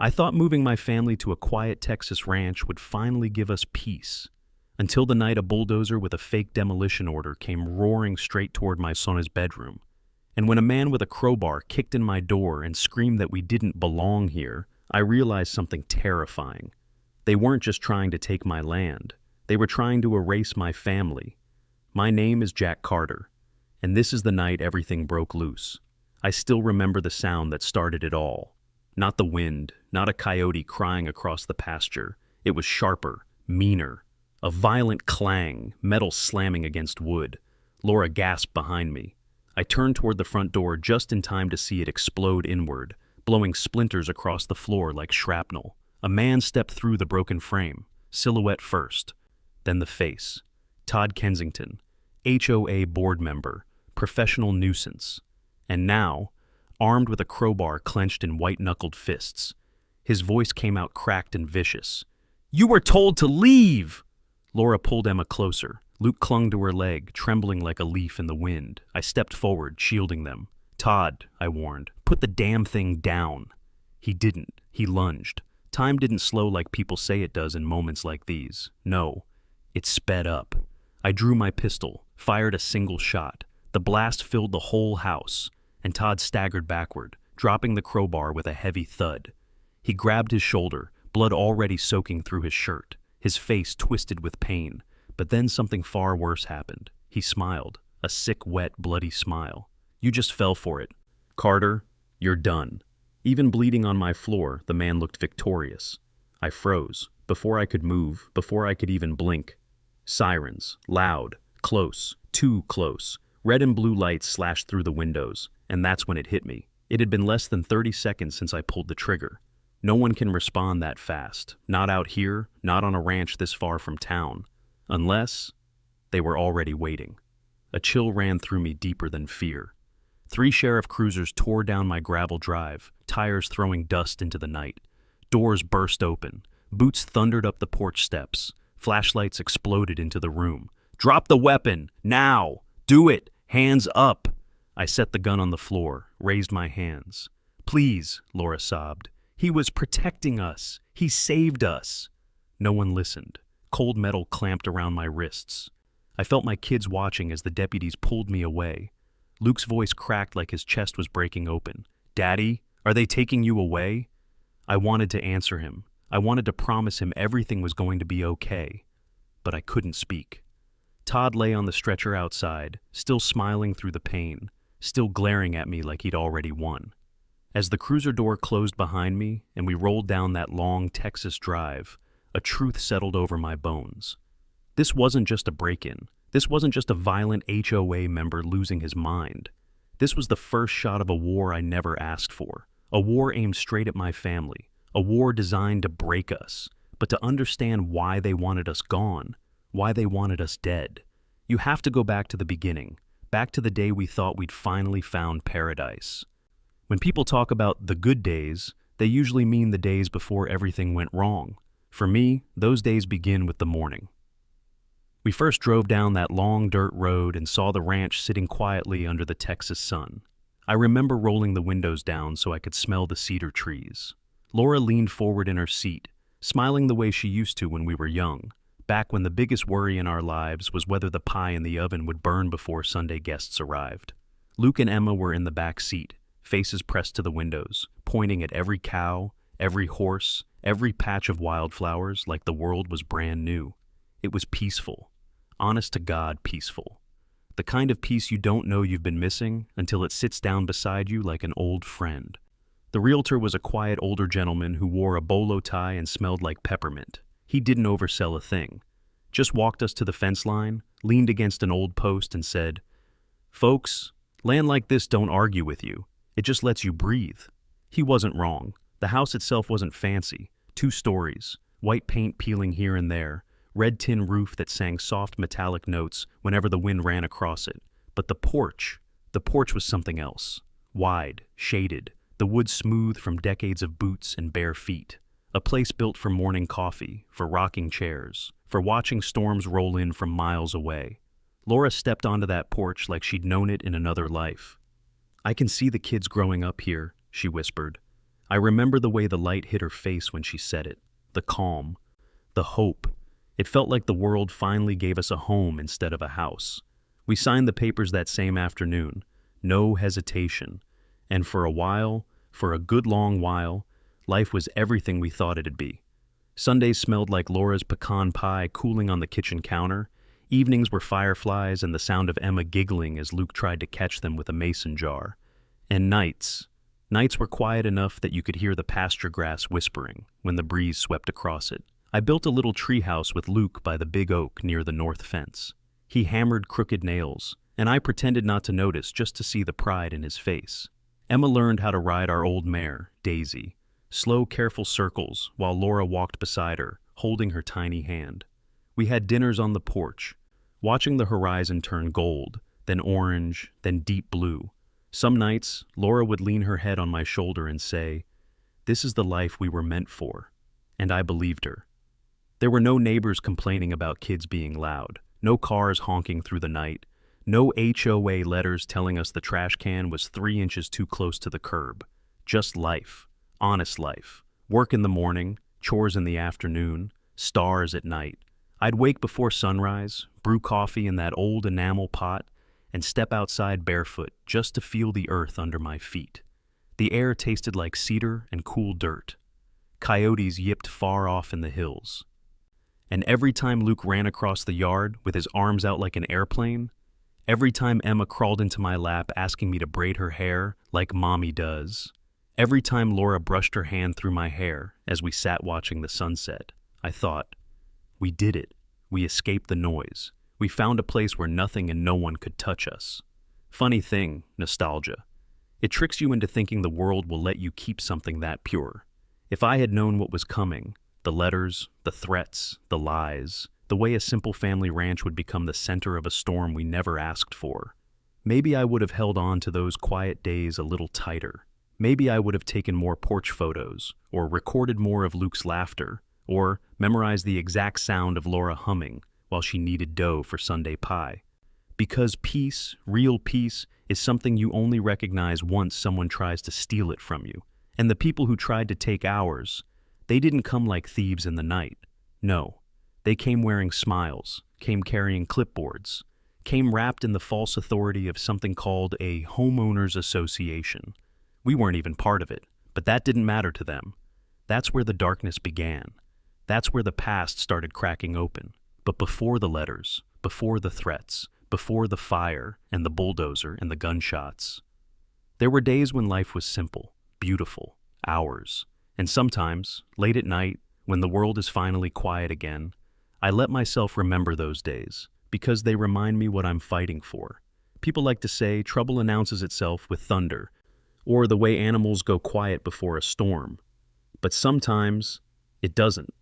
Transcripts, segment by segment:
I thought moving my family to a quiet Texas ranch would finally give us peace, until the night a bulldozer with a fake demolition order came roaring straight toward my son's bedroom. And when a man with a crowbar kicked in my door and screamed that we didn't belong here, I realized something terrifying. They weren't just trying to take my land. They were trying to erase my family. My name is Jack Carter, and this is the night everything broke loose. I still remember the sound that started it all. Not the wind, not a coyote crying across the pasture. It was sharper, meaner. A violent clang, metal slamming against wood. Laura gasped behind me. I turned toward the front door just in time to see it explode inward, blowing splinters across the floor like shrapnel. A man stepped through the broken frame, silhouette first, then the face. Todd Kensington, HOA board member, professional nuisance. And now, armed with a crowbar clenched in white-knuckled fists, his voice came out cracked and vicious. "You were told to leave!" Laura pulled Emma closer. Luke clung to her leg, trembling like a leaf in the wind. I stepped forward, shielding them. "Todd," I warned, "put the damn thing down." He didn't. He lunged. Time didn't slow like people say it does in moments like these. No, it sped up. I drew my pistol, fired a single shot. The blast filled the whole house, and Todd staggered backward, dropping the crowbar with a heavy thud. He grabbed his shoulder, blood already soaking through his shirt, his face twisted with pain. But then something far worse happened. He smiled, a sick, wet, bloody smile. "You just fell for it. Carter, you're done." Even bleeding on my floor, the man looked victorious. I froze. Before I could move, before I could even blink. Sirens, loud, close, too close. Red and blue lights slashed through the windows, and that's when it hit me. It had been less than 30 seconds since I pulled the trigger. No one can respond that fast. Not out here, not on a ranch this far from town. Unless they were already waiting. A chill ran through me deeper than fear. 3 sheriff cruisers tore down my gravel drive, tires throwing dust into the night. Doors burst open. Boots thundered up the porch steps. Flashlights exploded into the room. "Drop the weapon! Now! Do it! Hands up!" I set the gun on the floor, raised my hands. "Please," Laura sobbed. "He was protecting us. He saved us." No one listened. Cold metal clamped around my wrists. I felt my kids watching as the deputies pulled me away. Luke's voice cracked like his chest was breaking open. "Daddy, are they taking you away?" I wanted to answer him. I wanted to promise him everything was going to be okay. But I couldn't speak. Todd lay on the stretcher outside, still smiling through the pain, still glaring at me like he'd already won. As the cruiser door closed behind me and we rolled down that long Texas drive, a truth settled over my bones. This wasn't just a break-in. This wasn't just a violent HOA member losing his mind. This was the first shot of a war I never asked for. A war aimed straight at my family. A war designed to break us, but to understand why they wanted us gone, why they wanted us dead. You have to go back to the beginning, back to the day we thought we'd finally found paradise. When people talk about the good days, they usually mean the days before everything went wrong. For me, those days begin with the morning. We first drove down that long dirt road and saw the ranch sitting quietly under the Texas sun. I remember rolling the windows down so I could smell the cedar trees. Laura leaned forward in her seat, smiling the way she used to when we were young, back when the biggest worry in our lives was whether the pie in the oven would burn before Sunday guests arrived. Luke and Emma were in the back seat, faces pressed to the windows, pointing at every cow, every horse, every patch of wildflowers like the world was brand new. It was peaceful. Honest to God, peaceful. The kind of peace you don't know you've been missing until it sits down beside you like an old friend. The realtor was a quiet older gentleman who wore a bolo tie and smelled like peppermint. He didn't oversell a thing. Just walked us to the fence line, leaned against an old post and said, "Folks, land like this don't argue with you. It just lets you breathe." He wasn't wrong. The house itself wasn't fancy. 2 stories, white paint peeling here and there, red tin roof that sang soft metallic notes whenever the wind ran across it. But the porch was something else. Wide, shaded, the wood smooth from decades of boots and bare feet. A place built for morning coffee, for rocking chairs, for watching storms roll in from miles away. Laura stepped onto that porch like she'd known it in another life. "I can see the kids growing up here," she whispered. I remember the way the light hit her face when she said it, the calm, the hope. It felt like the world finally gave us a home instead of a house. We signed the papers that same afternoon, no hesitation, and for a while, for a good long while, life was everything we thought it'd be. Sundays smelled like Laura's pecan pie cooling on the kitchen counter. Evenings were fireflies and the sound of Emma giggling as Luke tried to catch them with a mason jar. And nights were quiet enough that you could hear the pasture grass whispering when the breeze swept across it. I built a little treehouse with Luke by the big oak near the north fence. He hammered crooked nails, and I pretended not to notice just to see the pride in his face. Emma learned how to ride our old mare, Daisy. Slow, careful circles while Laura walked beside her, holding her tiny hand. We had dinners on the porch, watching the horizon turn gold, then orange, then deep blue. Some nights, Laura would lean her head on my shoulder and say, "This is the life we were meant for." And I believed her. There were no neighbors complaining about kids being loud, no cars honking through the night, no HOA letters telling us the trash can was 3 inches too close to the curb. Just life. Honest life. Work in the morning, chores in the afternoon, stars at night. I'd wake before sunrise, brew coffee in that old enamel pot, and step outside barefoot just to feel the earth under my feet. The air tasted like cedar and cool dirt. Coyotes yipped far off in the hills. And every time Luke ran across the yard with his arms out like an airplane, every time Emma crawled into my lap asking me to braid her hair like mommy does, every time Laura brushed her hand through my hair as we sat watching the sunset, I thought, we did it. We escaped the noise. We found a place where nothing and no one could touch us. Funny thing, nostalgia. It tricks you into thinking the world will let you keep something that pure. If I had known what was coming, the letters, the threats, the lies, the way a simple family ranch would become the center of a storm we never asked for, maybe I would have held on to those quiet days a little tighter. Maybe I would have taken more porch photos, or recorded more of Luke's laughter, or memorized the exact sound of Laura humming while she kneaded dough for Sunday pie. Because peace, real peace, is something you only recognize once someone tries to steal it from you. And the people who tried to take ours, they didn't come like thieves in the night. No, they came wearing smiles, came carrying clipboards, came wrapped in the false authority of something called a homeowners association. We weren't even part of it, but that didn't matter to them. That's where the darkness began. That's where the past started cracking open. But before the letters, before the threats, before the fire and the bulldozer and the gunshots, there were days when life was simple, beautiful, ours. And sometimes, late at night, when the world is finally quiet again, I let myself remember those days, because they remind me what I'm fighting for. People like to say trouble announces itself with thunder, or the way animals go quiet before a storm. But sometimes, it doesn't.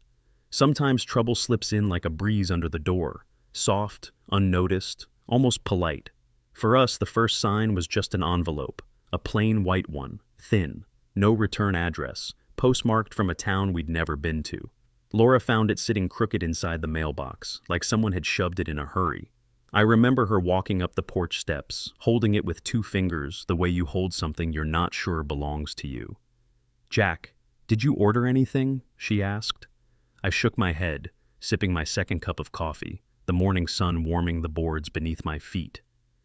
Sometimes trouble slips in like a breeze under the door, soft, unnoticed, almost polite. For us, the first sign was just an envelope, a plain white one, thin, no return address, postmarked from a town we'd never been to. Laura found it sitting crooked inside the mailbox, like someone had shoved it in a hurry. I remember her walking up the porch steps, holding it with 2 fingers the way you hold something you're not sure belongs to you. "Jack, did you order anything?" she asked. I shook my head, sipping my second cup of coffee, the morning sun warming the boards beneath my feet.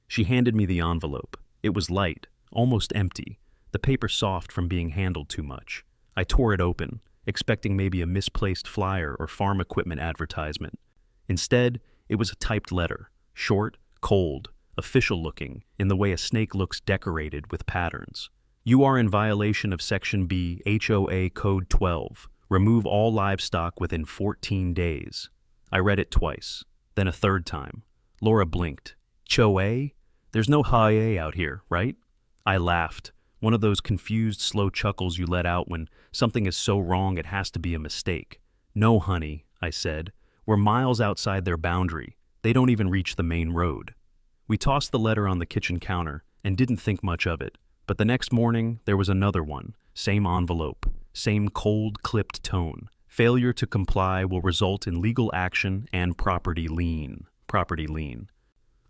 She handed me the envelope. It was light, almost empty, the paper soft from being handled too much. I tore it open, expecting maybe a misplaced flyer or farm equipment advertisement. Instead, it was a typed letter, short, cold, official-looking, in the way a snake looks decorated with patterns. "You are in violation of Section B, HOA Code 12. Remove all livestock within 14 days. I read it twice, then a third time. Laura blinked. "HOA? There's no HOA out here, right?" I laughed, one of those confused, slow chuckles you let out when something is so wrong it has to be a mistake. "No, honey," I said. "We're miles outside their boundary. They don't even reach the main road." We tossed the letter on the kitchen counter and didn't think much of it. But the next morning, there was another one, same envelope, same cold, clipped tone. "Failure to comply will result in legal action and property lien." Property lien.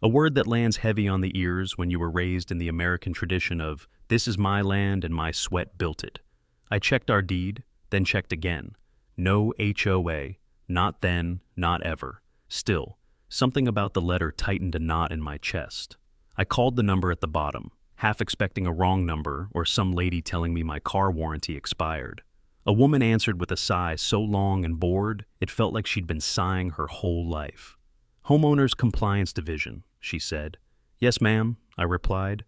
A word that lands heavy on the ears when you were raised in the American tradition of, "This is my land and my sweat built it." I checked our deed, then checked again. No HOA. Not then, not ever. Still, something about the letter tightened a knot in my chest. I called the number at the bottom, half expecting a wrong number or some lady telling me my car warranty expired. A woman answered with a sigh so long and bored, it felt like she'd been sighing her whole life. "Homeowners Compliance Division," she said. "Yes, ma'am," I replied.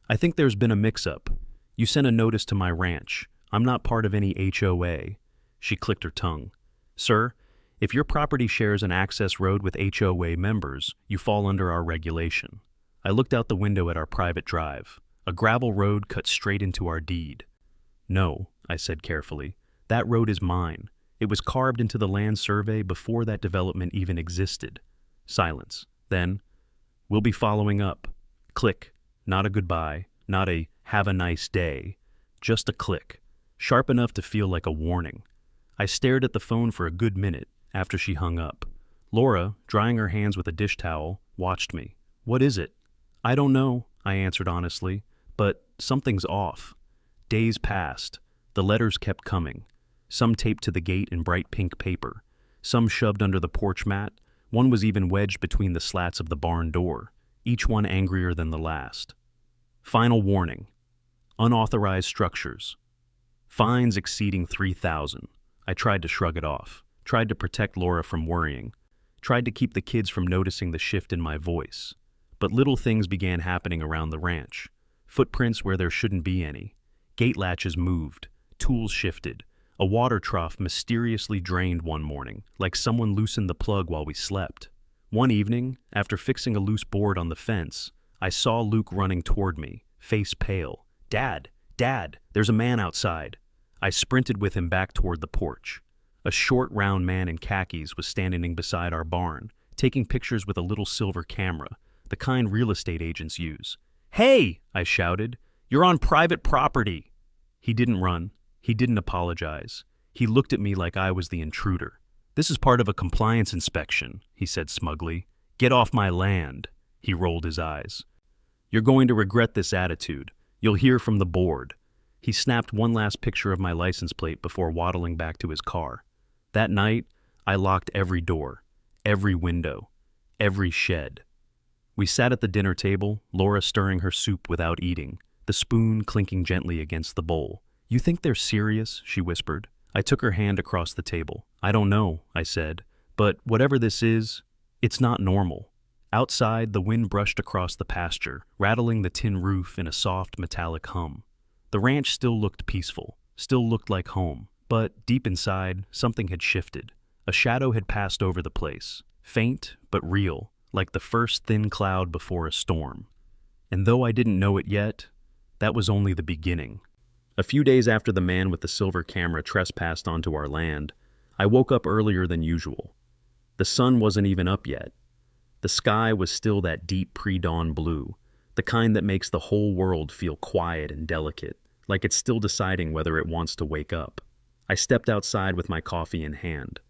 "I think there's been a mix-up. You sent a notice to my ranch. I'm not part of any HOA." She clicked her tongue. "Sir, if your property shares an access road with HOA members, you fall under our regulation." I looked out the window at our private drive. A gravel road cut straight into our deed. "No," I said carefully. "That road is mine. It was carved into the land survey before that development even existed." Silence. Then, "We'll be following up." Click. Not a goodbye, not a "have a nice day," just a click, sharp enough to feel like a warning. I stared at the phone for a good minute after she hung up. Laura, drying her hands with a dish towel, watched me. "What is it?" "I don't know," I answered honestly, "but something's off." Days passed. The letters kept coming. Some taped to the gate in bright pink paper. Some shoved under the porch mat. One was even wedged between the slats of the barn door, each one angrier than the last. Final warning. Unauthorized structures. Fines exceeding $3,000. I tried to shrug it off. Tried to protect Laura from worrying. Tried to keep the kids from noticing the shift in my voice. But little things began happening around the ranch. Footprints where there shouldn't be any. Gate latches moved. Tools shifted. A water trough mysteriously drained one morning, like someone loosened the plug while we slept. One evening, after fixing a loose board on the fence, I saw Luke running toward me, face pale. "Dad! Dad! There's a man outside!" I sprinted with him back toward the porch. A short, round man in khakis was standing beside our barn, taking pictures with a little silver camera, the kind real estate agents use. "Hey!" I shouted. "You're on private property!" He didn't run. He didn't apologize. He looked at me like I was the intruder. "This is part of a compliance inspection," he said smugly. "Get off my land." He rolled his eyes. "You're going to regret this attitude. You'll hear from the board." He snapped one last picture of my license plate before waddling back to his car. That night, I locked every door, every window, every shed. We sat at the dinner table, Laura stirring her soup without eating, the spoon clinking gently against the bowl. "You think they're serious?" she whispered. I took her hand across the table. "I don't know," I said, "but whatever this is, it's not normal." Outside, the wind brushed across the pasture, rattling the tin roof in a soft metallic hum. The ranch still looked peaceful, still looked like home, but deep inside, something had shifted. A shadow had passed over the place, faint but real, like the first thin cloud before a storm. And though I didn't know it yet, that was only the beginning. A few days after the man with the silver camera trespassed onto our land, I woke up earlier than usual. The sun wasn't even up yet. The sky was still that deep pre-dawn blue, the kind that makes the whole world feel quiet and delicate, like it's still deciding whether it wants to wake up. I stepped outside with my coffee in hand.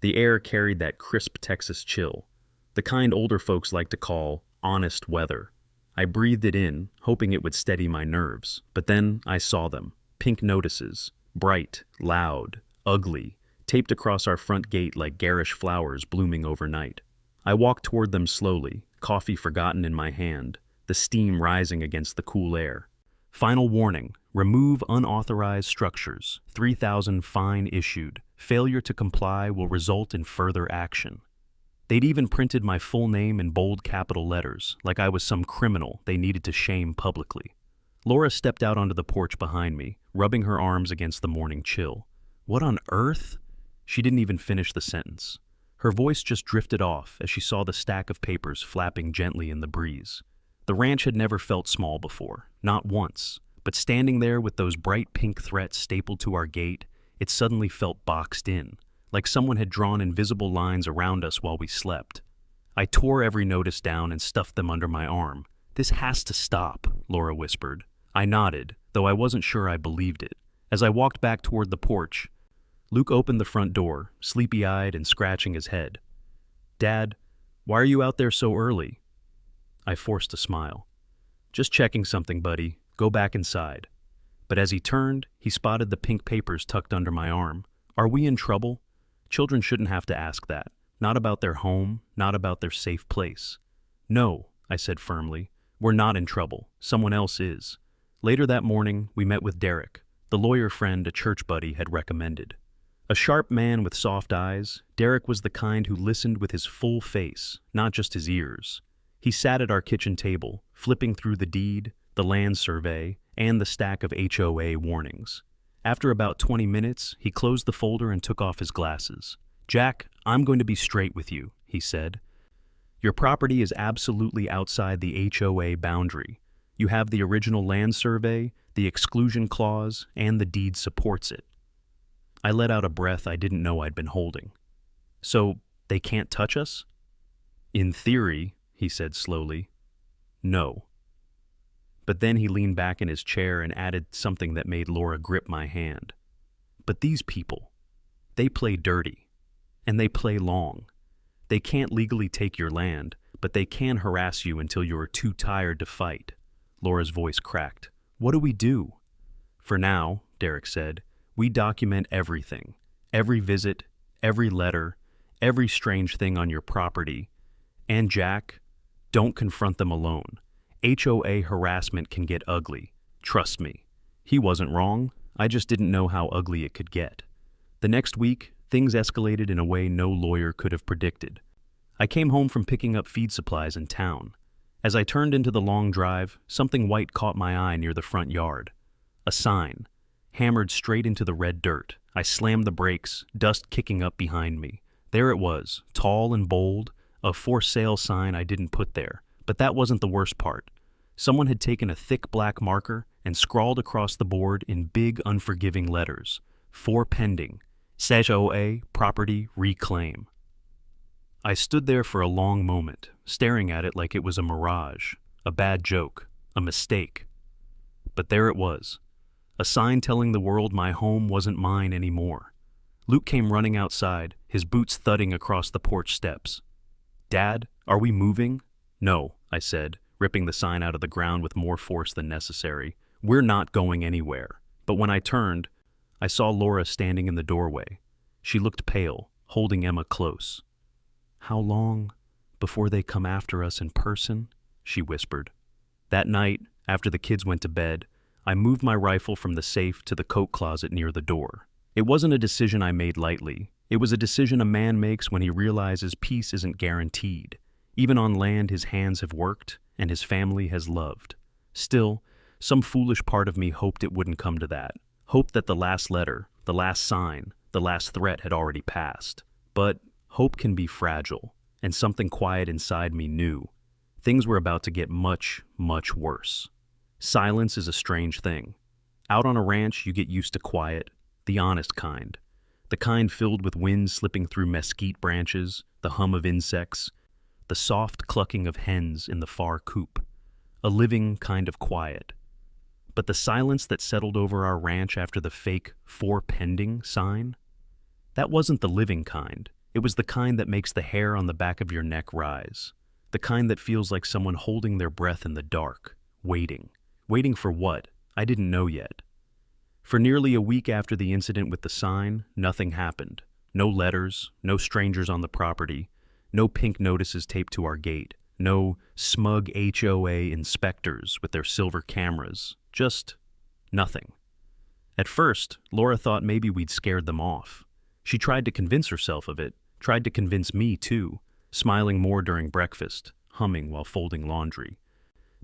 The air carried that crisp Texas chill, the kind older folks like to call honest weather. I breathed it in, hoping it would steady my nerves, but then I saw them. Pink notices, bright, loud, ugly, taped across our front gate like garish flowers blooming overnight. I walked toward them slowly, coffee forgotten in my hand, the steam rising against the cool air. Final warning: remove unauthorized structures. 3,000 fine issued. Failure to comply will result in further action. They'd even printed my full name in bold capital letters, like I was some criminal they needed to shame publicly. Laura stepped out onto the porch behind me, rubbing her arms against the morning chill. "What on earth?" She didn't even finish the sentence. Her voice just drifted off as she saw the stack of papers flapping gently in the breeze. The ranch had never felt small before, not once, but standing there with those bright pink threats stapled to our gate, it suddenly felt boxed in, like someone had drawn invisible lines around us while we slept. I tore every notice down and stuffed them under my arm. "This has to stop," Laura whispered. I nodded, though I wasn't sure I believed it. As I walked back toward the porch, Luke opened the front door, sleepy-eyed and scratching his head. "Dad, why are you out there so early?" I forced a smile. "Just checking something, buddy. Go back inside." But as he turned, he spotted the pink papers tucked under my arm. Are we in trouble? Children shouldn't have to ask that. Not about their home, not about their safe place. No, I said firmly. We're not in trouble. Someone else is. Later that morning, we met with Derek, the lawyer friend a church buddy had recommended. A sharp man with soft eyes, Derek was the kind who listened with his full face, not just his ears. He sat at our kitchen table, flipping through the deed, the land survey, and the stack of HOA warnings. After about 20 minutes, he closed the folder and took off his glasses. Jack, I'm going to be straight with you, he said. Your property is absolutely outside the HOA boundary. You have the original land survey, the exclusion clause, and the deed supports it. I let out a breath I didn't know I'd been holding. So, they can't touch us? In theory, he said slowly, no. But then he leaned back in his chair and added something that made Laura grip my hand. But these people, they play dirty, and they play long. They can't legally take your land, but they can harass you until you are too tired to fight. Laura's voice cracked. What do we do? For now, Derek said, we document everything. Every visit, every letter, every strange thing on your property. And Jack, don't confront them alone. HOA harassment can get ugly. Trust me. He wasn't wrong. I just didn't know how ugly it could get. The next week, things escalated in a way no lawyer could have predicted. I came home from picking up feed supplies in town. As I turned into the long drive, something white caught my eye near the front yard. A sign, hammered straight into the red dirt. I slammed the brakes, dust kicking up behind me. There it was, tall and bold, a for sale sign I didn't put there. But that wasn't the worst part. Someone had taken a thick black marker and scrawled across the board in big, unforgiving letters, "For pending, HOA property reclaim." I stood there for a long moment, staring at it like it was a mirage, a bad joke, a mistake. But there it was, a sign telling the world my home wasn't mine anymore. Luke came running outside, his boots thudding across the porch steps. Dad, are we moving? No, I said, ripping the sign out of the ground with more force than necessary. We're not going anywhere. But when I turned, I saw Laura standing in the doorway. She looked pale, holding Emma close. How long before they come after us in person? She whispered. That night, after the kids went to bed, I moved my rifle from the safe to the coat closet near the door. It wasn't a decision I made lightly. It was a decision a man makes when he realizes peace isn't guaranteed. Even on land his hands have worked and his family has loved. Still, some foolish part of me hoped it wouldn't come to that. Hoped that the last letter, the last sign, the last threat had already passed. But hope can be fragile, and something quiet inside me knew. Things were about to get much, much worse. Silence is a strange thing. Out on a ranch, you get used to quiet, the honest kind. The kind filled with wind slipping through mesquite branches, the hum of insects, the soft clucking of hens in the far coop. A living kind of quiet. But the silence that settled over our ranch after the fake "for pending" sign? That wasn't the living kind. It was the kind that makes the hair on the back of your neck rise. The kind that feels like someone holding their breath in the dark, waiting. Waiting for what? I didn't know yet. For nearly a week after the incident with the sign, nothing happened. No letters, no strangers on the property, no pink notices taped to our gate, no smug HOA inspectors with their silver cameras, just nothing. At first, Laura thought maybe we'd scared them off. She tried to convince herself of it, tried to convince me too, smiling more during breakfast, humming while folding laundry.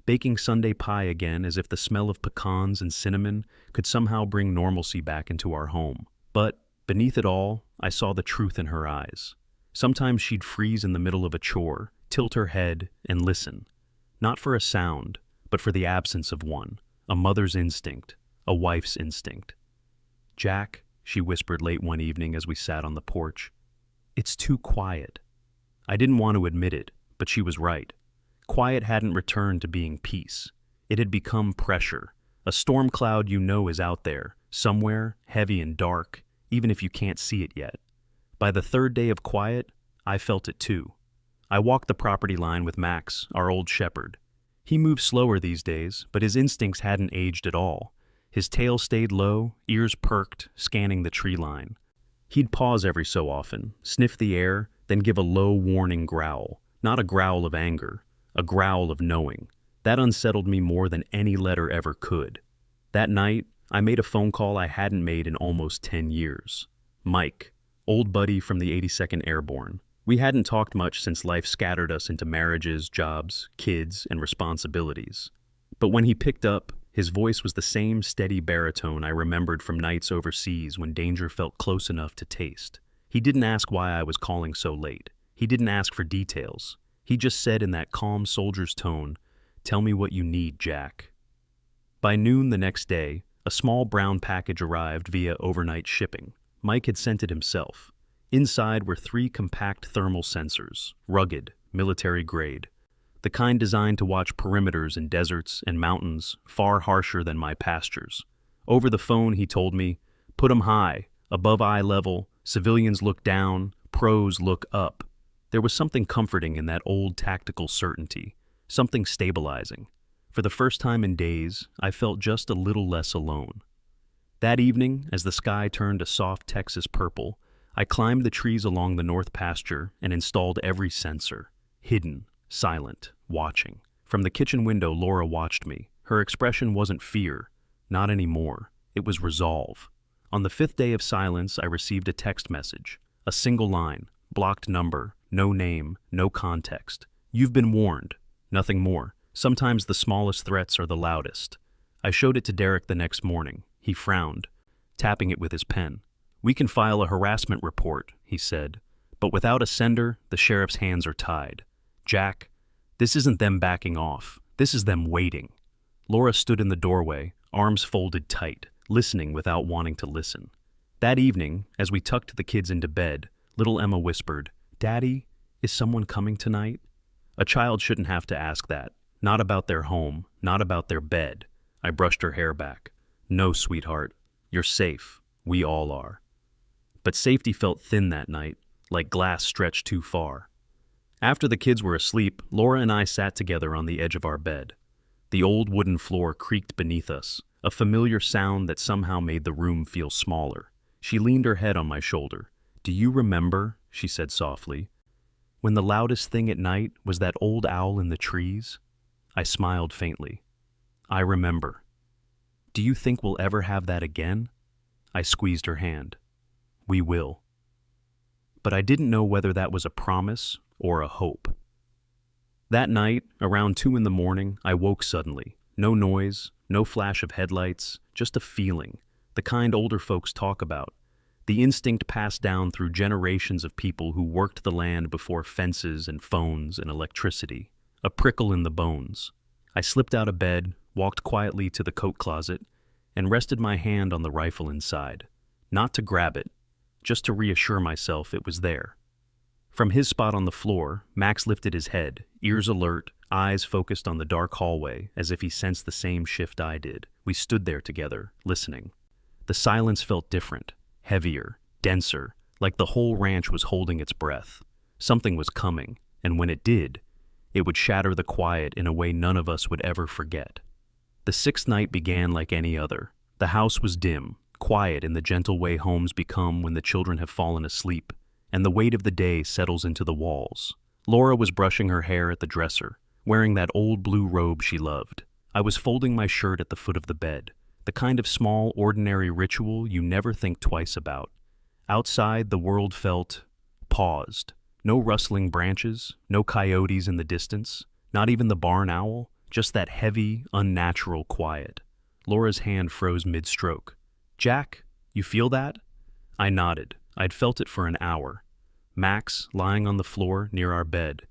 Baking Sunday pie again as if the smell of pecans and cinnamon could somehow bring normalcy back into our home. But beneath it all, I saw the truth in her eyes. Sometimes she'd freeze in the middle of a chore, tilt her head, and listen. Not for a sound, but for the absence of one. A mother's instinct, a wife's instinct. Jack, she whispered late one evening as we sat on the porch, it's too quiet. I didn't want to admit it, but she was right. Quiet hadn't returned to being peace. It had become pressure. A storm cloud you know is out there, somewhere, heavy and dark, even if you can't see it yet. By the third day of quiet, I felt it too. I walked the property line with Max, our old shepherd. He moved slower these days, but his instincts hadn't aged at all. His tail stayed low, ears perked, scanning the tree line. He'd pause every so often, sniff the air, then give a low warning growl. Not a growl of anger, a growl of knowing. That unsettled me more than any letter ever could. That night, I made a phone call I hadn't made in almost 10 years. Mike, old buddy from the 82nd Airborne. We hadn't talked much since life scattered us into marriages, jobs, kids, and responsibilities. But when he picked up, his voice was the same steady baritone I remembered from nights overseas when danger felt close enough to taste. He didn't ask why I was calling so late. He didn't ask for details. He just said in that calm soldier's tone, "Tell me what you need, Jack." By noon the next day, a small brown package arrived via overnight shipping. Mike had sent it himself. Inside were 3 compact thermal sensors, rugged, military grade. The kind designed to watch perimeters in deserts and mountains far harsher than my pastures. Over the phone, he told me, "Put 'em high, above eye level, civilians look down, pros look up." There was something comforting in that old tactical certainty, something stabilizing. For the first time in days, I felt just a little less alone. That evening, as the sky turned a soft Texas purple, I climbed the trees along the north pasture and installed every sensor, hidden, silent, watching. From the kitchen window, Laura watched me. Her expression wasn't fear, not anymore. It was resolve. On the 5th day of silence, I received a text message. A single line, blocked number, no name, no context. "You've been warned." Nothing more. Sometimes the smallest threats are the loudest. I showed it to Derek the next morning. He frowned, tapping it with his pen. "We can file a harassment report," he said. "But without a sender, the sheriff's hands are tied. Jack, this isn't them backing off. This is them waiting." Laura stood in the doorway, arms folded tight, listening without wanting to listen. That evening, as we tucked the kids into bed, little Emma whispered, "Daddy, is someone coming tonight?" A child shouldn't have to ask that. Not about their home, not about their bed. I brushed her hair back. "No, sweetheart. You're safe. We all are." But safety felt thin that night, like glass stretched too far. After the kids were asleep, Laura and I sat together on the edge of our bed. The old wooden floor creaked beneath us, a familiar sound that somehow made the room feel smaller. She leaned her head on my shoulder. "Do you remember," she said softly, "when the loudest thing at night was that old owl in the trees?" I smiled faintly. "I remember. Do you think we'll ever have that again?" I squeezed her hand. "We will." But I didn't know whether that was a promise or a hope. That night, around 2 in the morning, I woke suddenly. No noise, no flash of headlights, just a feeling, the kind older folks talk about. The instinct passed down through generations of people who worked the land before fences and phones and electricity. A prickle in the bones. I slipped out of bed, walked quietly to the coat closet, and rested my hand on the rifle inside. Not to grab it, just to reassure myself it was there. From his spot on the floor, Max lifted his head, ears alert, eyes focused on the dark hallway, as if he sensed the same shift I did. We stood there together, listening. The silence felt different, heavier, denser, like the whole ranch was holding its breath. Something was coming, and when it did, it would shatter the quiet in a way none of us would ever forget. The 6th night began like any other. The house was dim, quiet in the gentle way homes become when the children have fallen asleep, and the weight of the day settles into the walls. Laura was brushing her hair at the dresser, wearing that old blue robe she loved. I was folding my shirt at the foot of the bed, the kind of small, ordinary ritual you never think twice about. Outside, the world felt paused. No rustling branches, no coyotes in the distance, not even the barn owl, just that heavy, unnatural quiet. Laura's hand froze mid-stroke. "Jack, you feel that?" I nodded. I'd felt it for an hour. Max, lying on the floor near our bed,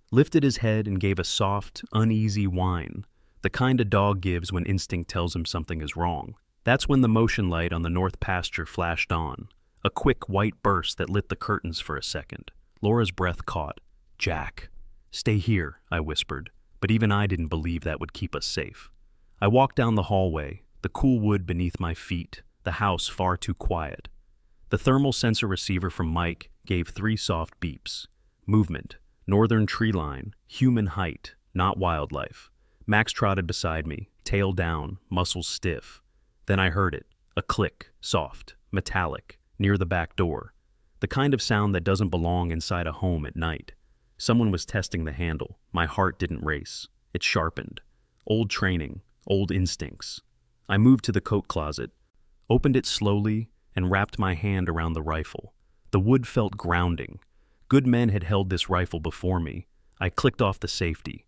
lifted his head and gave a soft, uneasy whine, the kind a dog gives when instinct tells him something is wrong. That's when the motion light on the north pasture flashed on, a quick white burst that lit the curtains for a second. Laura's breath caught. "Jack, stay here," I whispered, but even I didn't believe that would keep us safe. I walked down the hallway, the cool wood beneath my feet, the house far too quiet. The thermal sensor receiver from Mike gave 3 soft beeps. Movement, northern tree line, human height, not wildlife. Max trotted beside me, tail down, muscles stiff. Then I heard it, a click, soft, metallic, near the back door. The kind of sound that doesn't belong inside a home at night. Someone was testing the handle. My heart didn't race. It sharpened. Old training, old instincts. I moved to the coat closet, opened it slowly, and wrapped my hand around the rifle. The wood felt grounding. Good men had held this rifle before me. I clicked off the safety.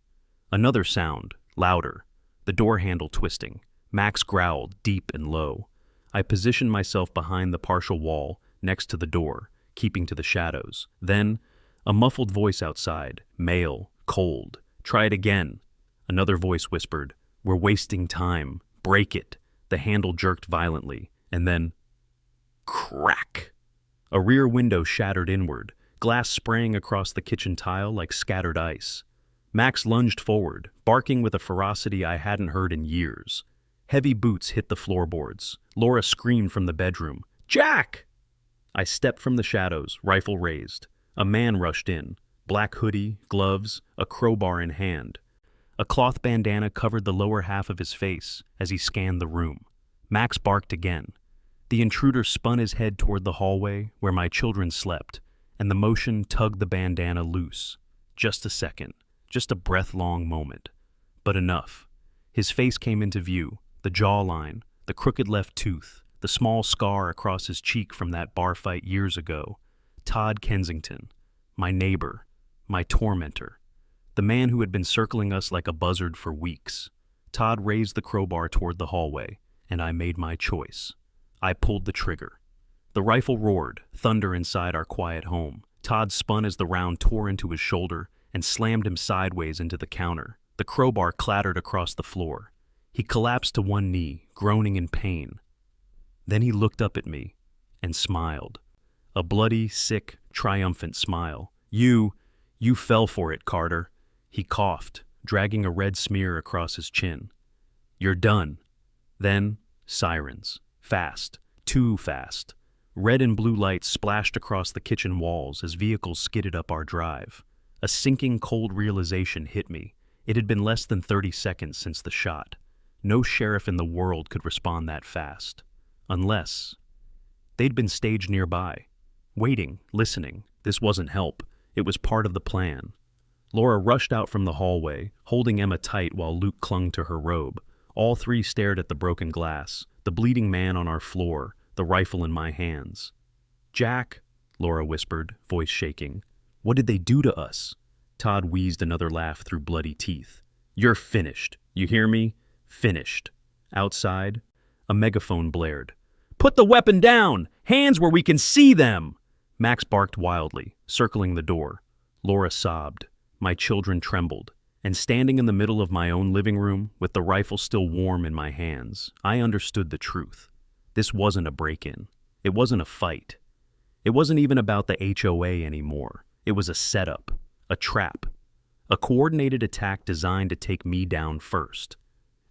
Another sound, louder. The door handle twisting. Max growled, deep and low. I positioned myself behind the partial wall, next to the door, keeping to the shadows. Then, a muffled voice outside, male, cold. "Try it again." Another voice whispered, "We're wasting time. Break it." The handle jerked violently, and then, crack! A rear window shattered inward, glass spraying across the kitchen tile like scattered ice. Max lunged forward, barking with a ferocity I hadn't heard in years. Heavy boots hit the floorboards. Laura screamed from the bedroom, "Jack!" I stepped from the shadows, rifle raised. A man rushed in, black hoodie, gloves, a crowbar in hand. A cloth bandana covered the lower half of his face as he scanned the room. Max barked again. The intruder spun his head toward the hallway where my children slept, and the motion tugged the bandana loose. Just a second, just a breath-long moment. But enough. His face came into view, the jawline, the crooked left tooth, the small scar across his cheek from that bar fight years ago. Todd Kensington, my neighbor, my tormentor, the man who had been circling us like a buzzard for weeks. Todd raised the crowbar toward the hallway, and I made my choice. I pulled the trigger. The rifle roared, thunder inside our quiet home. Todd spun as the round tore into his shoulder and slammed him sideways into the counter. The crowbar clattered across the floor. He collapsed to one knee, groaning in pain. Then he looked up at me and smiled. A bloody, sick, triumphant smile. You fell for it, Carter." He coughed, dragging a red smear across his chin. "You're done." Then, sirens. Fast. Too fast. Red and blue lights splashed across the kitchen walls as vehicles skidded up our drive. A sinking, cold realization hit me. It had been less than 30 seconds since the shot. No sheriff in the world could respond that fast. Unless they'd been staged nearby. Waiting, listening. This wasn't help. It was part of the plan. Laura rushed out from the hallway, holding Emma tight while Luke clung to her robe. All three stared at the broken glass, the bleeding man on our floor, the rifle in my hands. "Jack," Laura whispered, voice shaking. "What did they do to us?" Todd wheezed another laugh through bloody teeth. "You're finished. You hear me? Finished." Outside, a megaphone blared. "Put the weapon down! Hands where we can see them!" Max barked wildly, circling the door. Laura sobbed. My children trembled. And standing in the middle of my own living room, with the rifle still warm in my hands, I understood the truth. This wasn't a break-in. It wasn't a fight. It wasn't even about the HOA anymore. It was a setup, a trap, a coordinated attack designed to take me down first.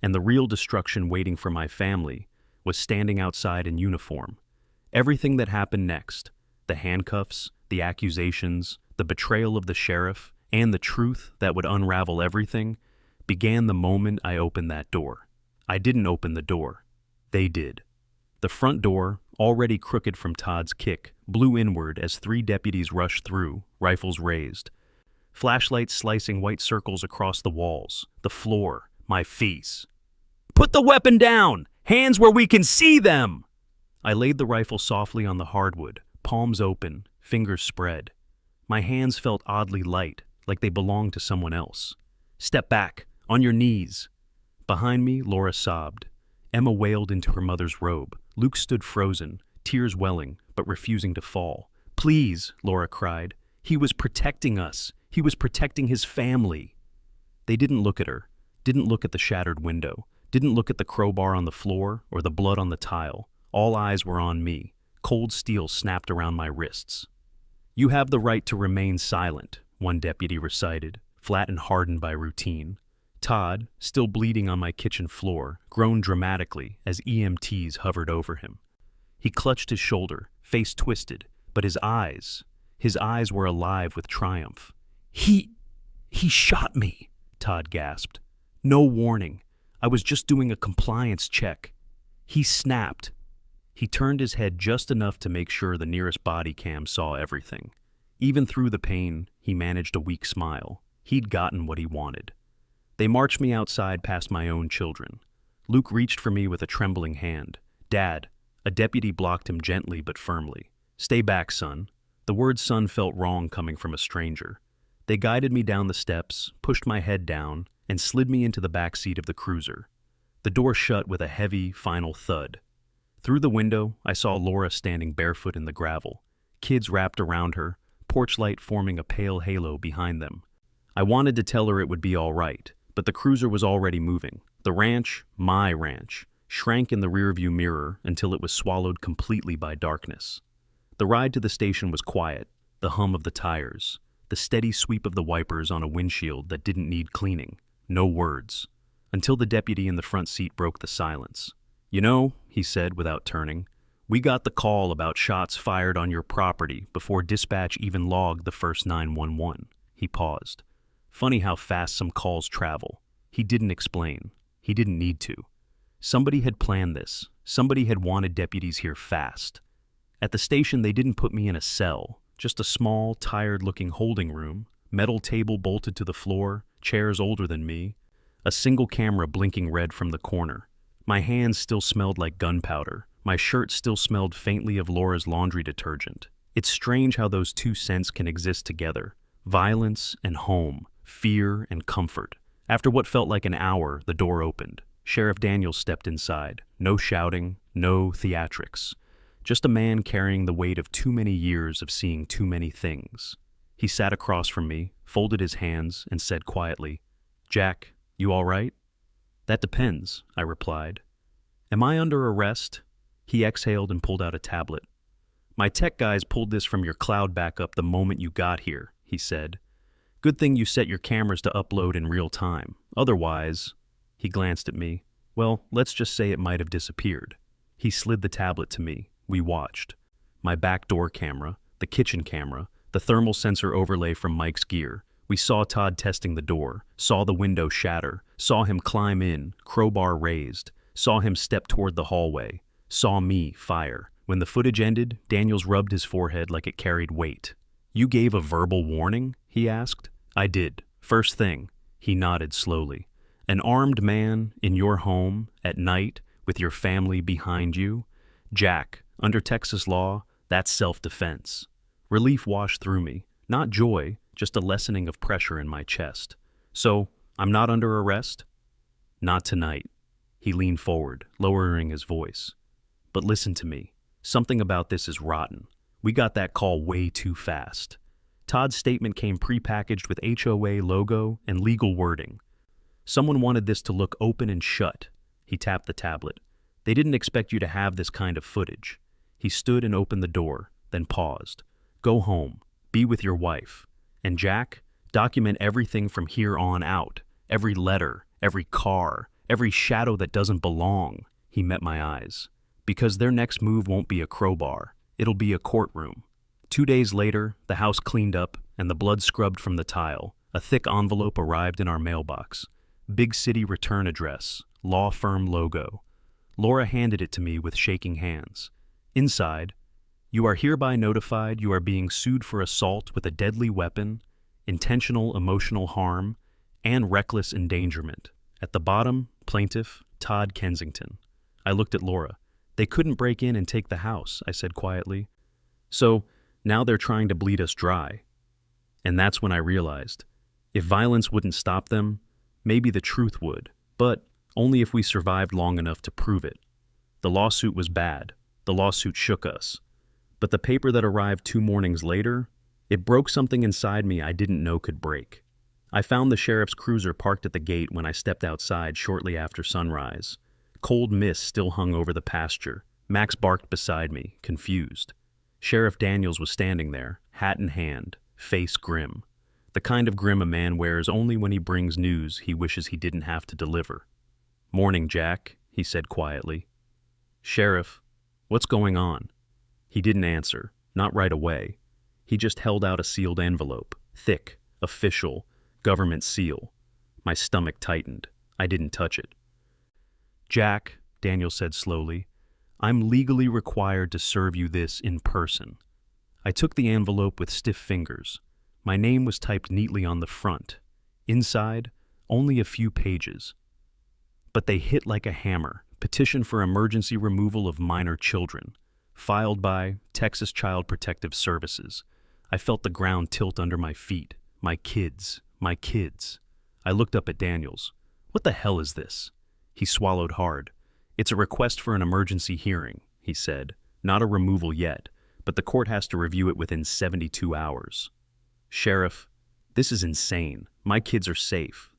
And the real destruction waiting for my family was standing outside in uniform. Everything that happened next, the handcuffs, the accusations, the betrayal of the sheriff, and the truth that would unravel everything, began the moment I opened that door. I didn't open the door. They did. The front door, already crooked from Todd's kick, blew inward as 3 deputies rushed through, rifles raised. Flashlights slicing white circles across the walls, the floor, my face. "Put the weapon down! Hands where we can see them!" I laid the rifle softly on the hardwood, palms open, fingers spread. My hands felt oddly light, like they belonged to someone else. "Step back, on your knees." Behind me, Laura sobbed. Emma wailed into her mother's robe. Luke stood frozen, tears welling, but refusing to fall. "Please," Laura cried. "He was protecting us. He was protecting his family." They didn't look at her, didn't look at the shattered window, didn't look at the crowbar on the floor or the blood on the tile. All eyes were on me. Cold steel snapped around my wrists. "You have the right to remain silent," one deputy recited, flat and hardened by routine. Todd, still bleeding on my kitchen floor, groaned dramatically as EMTs hovered over him. He clutched his shoulder, face twisted, but his eyes were alive with triumph. He shot me," Todd gasped. "No warning. I was just doing a compliance check." He snapped. He turned his head just enough to make sure the nearest body cam saw everything. Even through the pain, he managed a weak smile. He'd gotten what he wanted. They marched me outside past my own children. Luke reached for me with a trembling hand. "Dad." A deputy blocked him gently but firmly. "Stay back, son." The word son felt wrong coming from a stranger. They guided me down the steps, pushed my head down, and slid me into the back seat of the cruiser. The door shut with a heavy, final thud. Through the window, I saw Laura standing barefoot in the gravel. Kids wrapped around her, porch light forming a pale halo behind them. I wanted to tell her it would be all right, but the cruiser was already moving. The ranch, my ranch, shrank in the rearview mirror until it was swallowed completely by darkness. The ride to the station was quiet, the hum of the tires, the steady sweep of the wipers on a windshield that didn't need cleaning. No words. Until the deputy in the front seat broke the silence. "You know," he said without turning, "we got the call about shots fired on your property before dispatch even logged the first 911. He paused. Funny how fast some calls travel. He didn't explain. He didn't need to. Somebody had planned this. Somebody had wanted deputies here fast. At the station, they didn't put me in a cell, just a small, tired-looking holding room, metal table bolted to the floor, chairs older than me, a single camera blinking red from the corner. My hands still smelled like gunpowder. My shirt still smelled faintly of Laura's laundry detergent. It's strange how those two scents can exist together. Violence and home, fear and comfort. After what felt like an hour, the door opened. Sheriff Daniels stepped inside. No shouting, no theatrics. Just a man carrying the weight of too many years of seeing too many things. He sat across from me, folded his hands, and said quietly, "Jack, you all right?" "That depends," I replied. "Am I under arrest?" He exhaled and pulled out a tablet. "My tech guys pulled this from your cloud backup the moment you got here," he said. "Good thing you set your cameras to upload in real time. Otherwise," he glanced at me, "well, let's just say it might have disappeared." He slid the tablet to me. We watched. My back door camera, the kitchen camera, the thermal sensor overlay from Mike's gear. We saw Todd testing the door, saw the window shatter, saw him climb in, crowbar raised, saw him step toward the hallway, saw me fire. When the footage ended, Daniels rubbed his forehead like it carried weight. "You gave a verbal warning?" he asked. "I did. First thing." He nodded slowly. "An armed man in your home at night with your family behind you? Jack, under Texas law, that's self-defense." Relief washed through me. Not joy, just a lessening of pressure in my chest. "So, I'm not under arrest?" "Not tonight." He leaned forward, lowering his voice. "But listen to me. Something about this is rotten. We got that call way too fast." Todd's statement came prepackaged with HOA logo and legal wording. "Someone wanted this to look open and shut." He tapped the tablet. "They didn't expect you to have this kind of footage." He stood and opened the door, then paused. "Go home. Be with your wife. And Jack, document everything from here on out. Every letter, every car, every shadow that doesn't belong." He met my eyes. "Because their next move won't be a crowbar. It'll be a courtroom." 2 days later, the house cleaned up and the blood scrubbed from the tile. A thick envelope arrived in our mailbox. Big city return address, law firm logo. Laura handed it to me with shaking hands. Inside, "You are hereby notified you are being sued for assault with a deadly weapon, intentional emotional harm, and reckless endangerment." At the bottom, plaintiff, Todd Kensington. I looked at Laura. "They couldn't break in and take the house," I said quietly. "So, now they're trying to bleed us dry." And that's when I realized, if violence wouldn't stop them, maybe the truth would, but only if we survived long enough to prove it. The lawsuit was bad. The lawsuit shook us. But the paper that arrived 2 mornings later, it broke something inside me I didn't know could break. I found the sheriff's cruiser parked at the gate when I stepped outside shortly after sunrise. Cold mist still hung over the pasture. Max barked beside me, confused. Sheriff Daniels was standing there, hat in hand, face grim. The kind of grim a man wears only when he brings news he wishes he didn't have to deliver. "Morning, Jack," he said quietly. "Sheriff, what's going on?" He didn't answer, not right away. He just held out a sealed envelope, thick, official, government seal. My stomach tightened. I didn't touch it. "Jack, Daniel said slowly. "I'm legally required to serve you this in person." I took the envelope with stiff fingers. My name was typed neatly on the front. Inside, only a few pages. But they hit like a hammer. Petition for emergency removal of minor children. Filed by Texas Child Protective Services. I felt the ground tilt under my feet. My kids. My kids. I looked up at Daniels. "What the hell is this?" He swallowed hard. "It's a request for an emergency hearing," he said. "Not a removal yet, but the court has to review it within 72 hours. Sheriff, this is insane. My kids are safe.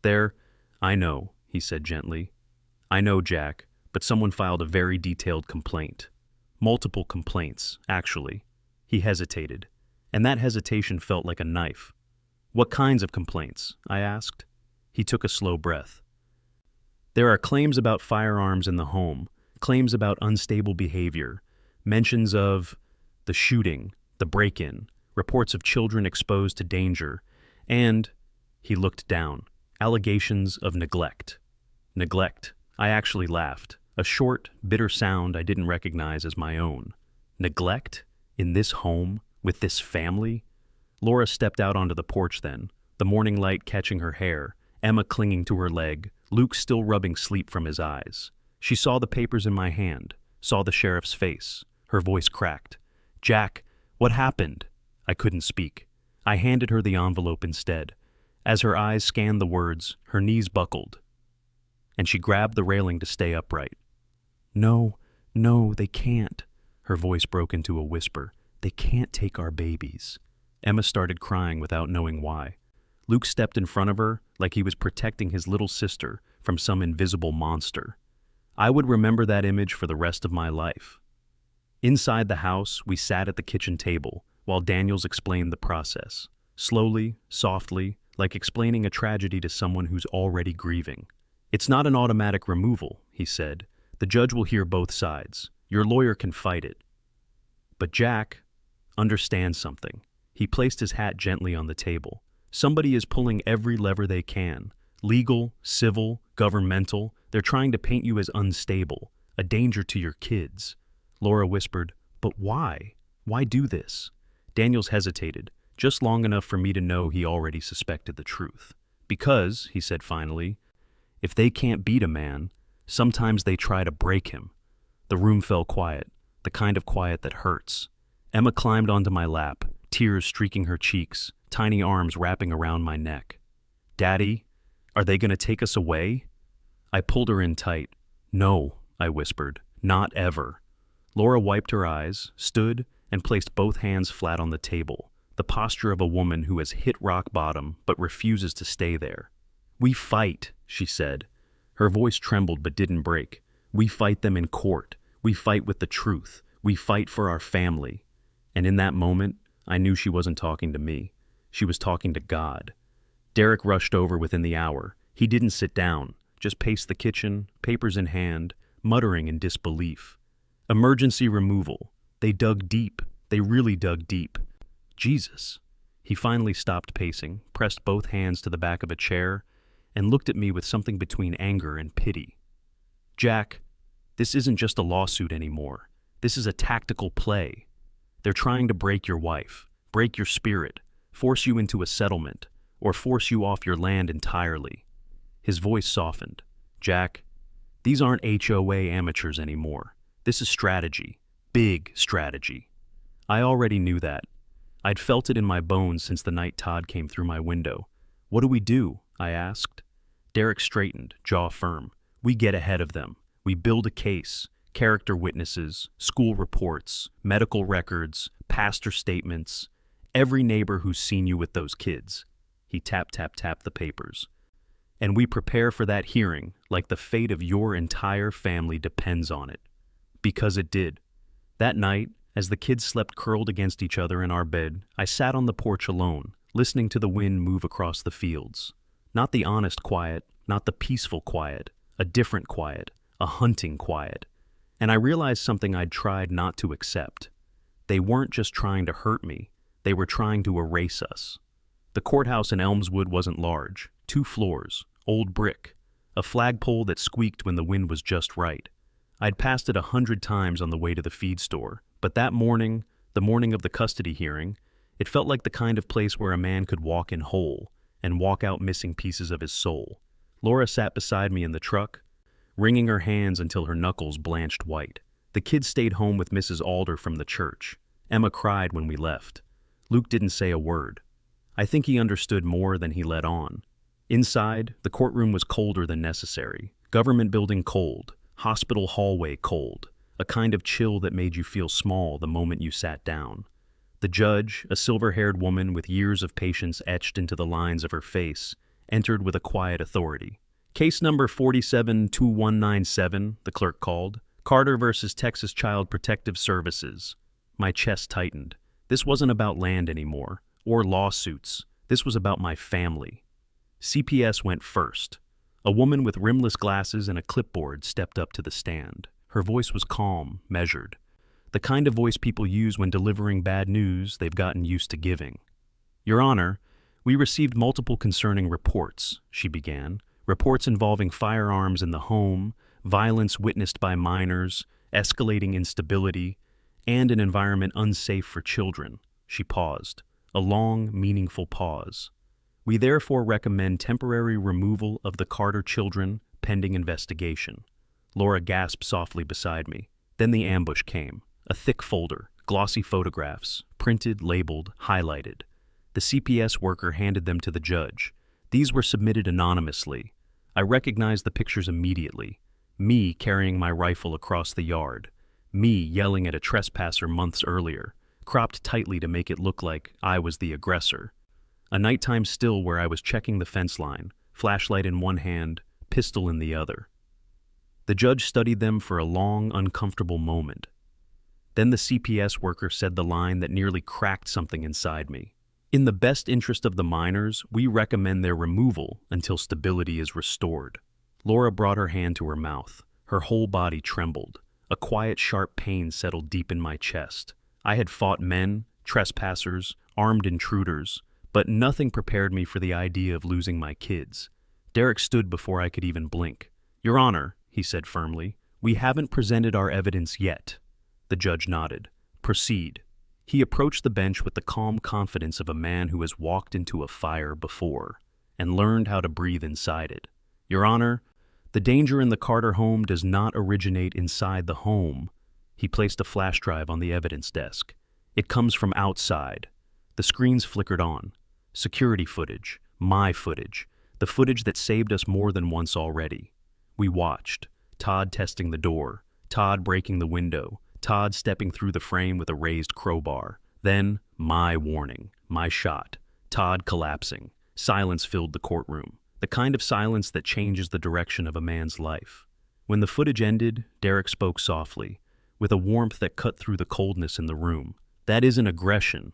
I know," he said gently. "I know, Jack, but someone filed a very detailed complaint. Multiple complaints, actually." He hesitated, and that hesitation felt like a knife. "What kinds of complaints?" I asked. He took a slow breath. "There are claims about firearms in the home, claims about unstable behavior, mentions of the shooting, the break-in, reports of children exposed to danger, and," he looked down, "allegations of neglect." Neglect. I actually laughed. A short, bitter sound I didn't recognize as my own. Neglect? In this home? With this family? Laura stepped out onto the porch then, the morning light catching her hair, Emma clinging to her leg, Luke still rubbing sleep from his eyes. She saw the papers in my hand, saw the sheriff's face. Her voice cracked. "Jack, what happened?" I couldn't speak. I handed her the envelope instead. As her eyes scanned the words, her knees buckled, and she grabbed the railing to stay upright. No, they can't." Her voice broke into a whisper. "They can't take our babies." Emma started crying without knowing why. Luke stepped in front of her like he was protecting his little sister from some invisible monster. I would remember that image for the rest of my life. Inside the house, we sat at the kitchen table while Daniels explained the process. Slowly, softly, like explaining a tragedy to someone who's already grieving. "It's not an automatic removal," he said. "The judge will hear both sides. Your lawyer can fight it. But Jack, understand something." He placed his hat gently on the table. "Somebody is pulling every lever they can. Legal, civil, governmental. They're trying to paint you as unstable, a danger to your kids." Laura whispered, "But why? Why do this?" Daniels hesitated, just long enough for me to know he already suspected the truth. "Because," he said finally, "if they can't beat a man, sometimes they try to break him." The room fell quiet, the kind of quiet that hurts. Emma climbed onto my lap, tears streaking her cheeks, tiny arms wrapping around my neck. "Daddy, are they going to take us away?" I pulled her in tight. "No," I whispered, "not ever." Laura wiped her eyes, stood, and placed both hands flat on the table, the posture of a woman who has hit rock bottom but refuses to stay there. "We fight," she said. Her voice trembled but didn't break. "We fight them in court. We fight with the truth. We fight for our family." And in that moment, I knew she wasn't talking to me. She was talking to God. Derek rushed over within the hour. He didn't sit down, just paced the kitchen, papers in hand, muttering in disbelief. Emergency removal. They dug deep. They really dug deep. Jesus. He finally stopped pacing, pressed both hands to the back of a chair, and looked at me with something between anger and pity. "Jack, this isn't just a lawsuit anymore. This is a tactical play. They're trying to break your wife, break your spirit, force you into a settlement, or force you off your land entirely." His voice softened. "Jack, these aren't HOA amateurs anymore. This is strategy. Big strategy." I already knew that. I'd felt it in my bones since the night Todd came through my window. "What do we do?" I asked. Derek straightened, jaw firm. "We get ahead of them. We build a case, character witnesses, school reports, medical records, pastor statements, every neighbor who's seen you with those kids." He tapped the papers. "And we prepare for that hearing like the fate of your entire family depends on it." Because it did. That night, as the kids slept curled against each other in our bed, I sat on the porch alone, listening to the wind move across the fields. Not the honest quiet, not the peaceful quiet, a different quiet, a hunting quiet. And I realized something I'd tried not to accept. They weren't just trying to hurt me, they were trying to erase us. The courthouse in Elmswood wasn't large, 2 floors, old brick, a flagpole that squeaked when the wind was just right. I'd passed it 100 times on the way to the feed store, but that morning, the morning of the custody hearing, it felt like the kind of place where a man could walk in whole and walk out missing pieces of his soul. Laura sat beside me in the truck, wringing her hands until her knuckles blanched white. The kids stayed home with Mrs. Alder from the church. Emma cried when we left. Luke didn't say a word. I think he understood more than he let on. Inside, the courtroom was colder than necessary. Government building cold, hospital hallway cold, a kind of chill that made you feel small the moment you sat down. The judge, a silver-haired woman with years of patience etched into the lines of her face, entered with a quiet authority. Case number 472197, the clerk called. Carter versus Texas Child Protective Services. My chest tightened. This wasn't about land anymore, or lawsuits. This was about my family. CPS went first. A woman with rimless glasses and a clipboard stepped up to the stand. Her voice was calm, measured. The kind of voice people use when delivering bad news they've gotten used to giving. Your Honor, we received multiple concerning reports, she began. Reports involving firearms in the home, violence witnessed by minors, escalating instability, and an environment unsafe for children. She paused. A long, meaningful pause. We therefore recommend temporary removal of the Carter children pending investigation. Laura gasped softly beside me. Then the ambush came. A thick folder, glossy photographs, printed, labeled, highlighted. The CPS worker handed them to the judge. These were submitted anonymously. I recognized the pictures immediately. Me carrying my rifle across the yard. Me yelling at a trespasser months earlier, cropped tightly to make it look like I was the aggressor. A nighttime still where I was checking the fence line, flashlight in one hand, pistol in the other. The judge studied them for a long, uncomfortable moment. Then the CPS worker said the line that nearly cracked something inside me. In the best interest of the minors, we recommend their removal until stability is restored. Laura brought her hand to her mouth. Her whole body trembled. A quiet, sharp pain settled deep in my chest. I had fought men, trespassers, armed intruders, but nothing prepared me for the idea of losing my kids. Derek stood before I could even blink. Your Honor, he said firmly, we haven't presented our evidence yet. The judge nodded. Proceed. He approached the bench with the calm confidence of a man who has walked into a fire before and learned how to breathe inside it. Your Honor, the danger in the Carter home does not originate inside the home. He placed a flash drive on the evidence desk. It comes from outside. The screens flickered on. Security footage, my footage, the footage that saved us more than once already. We watched. Todd testing the door, Todd breaking the window, Todd stepping through the frame with a raised crowbar. Then, my warning, my shot. Todd collapsing. Silence filled the courtroom. The kind of silence that changes the direction of a man's life. When the footage ended, Derek spoke softly, with a warmth that cut through the coldness in the room. That isn't aggression.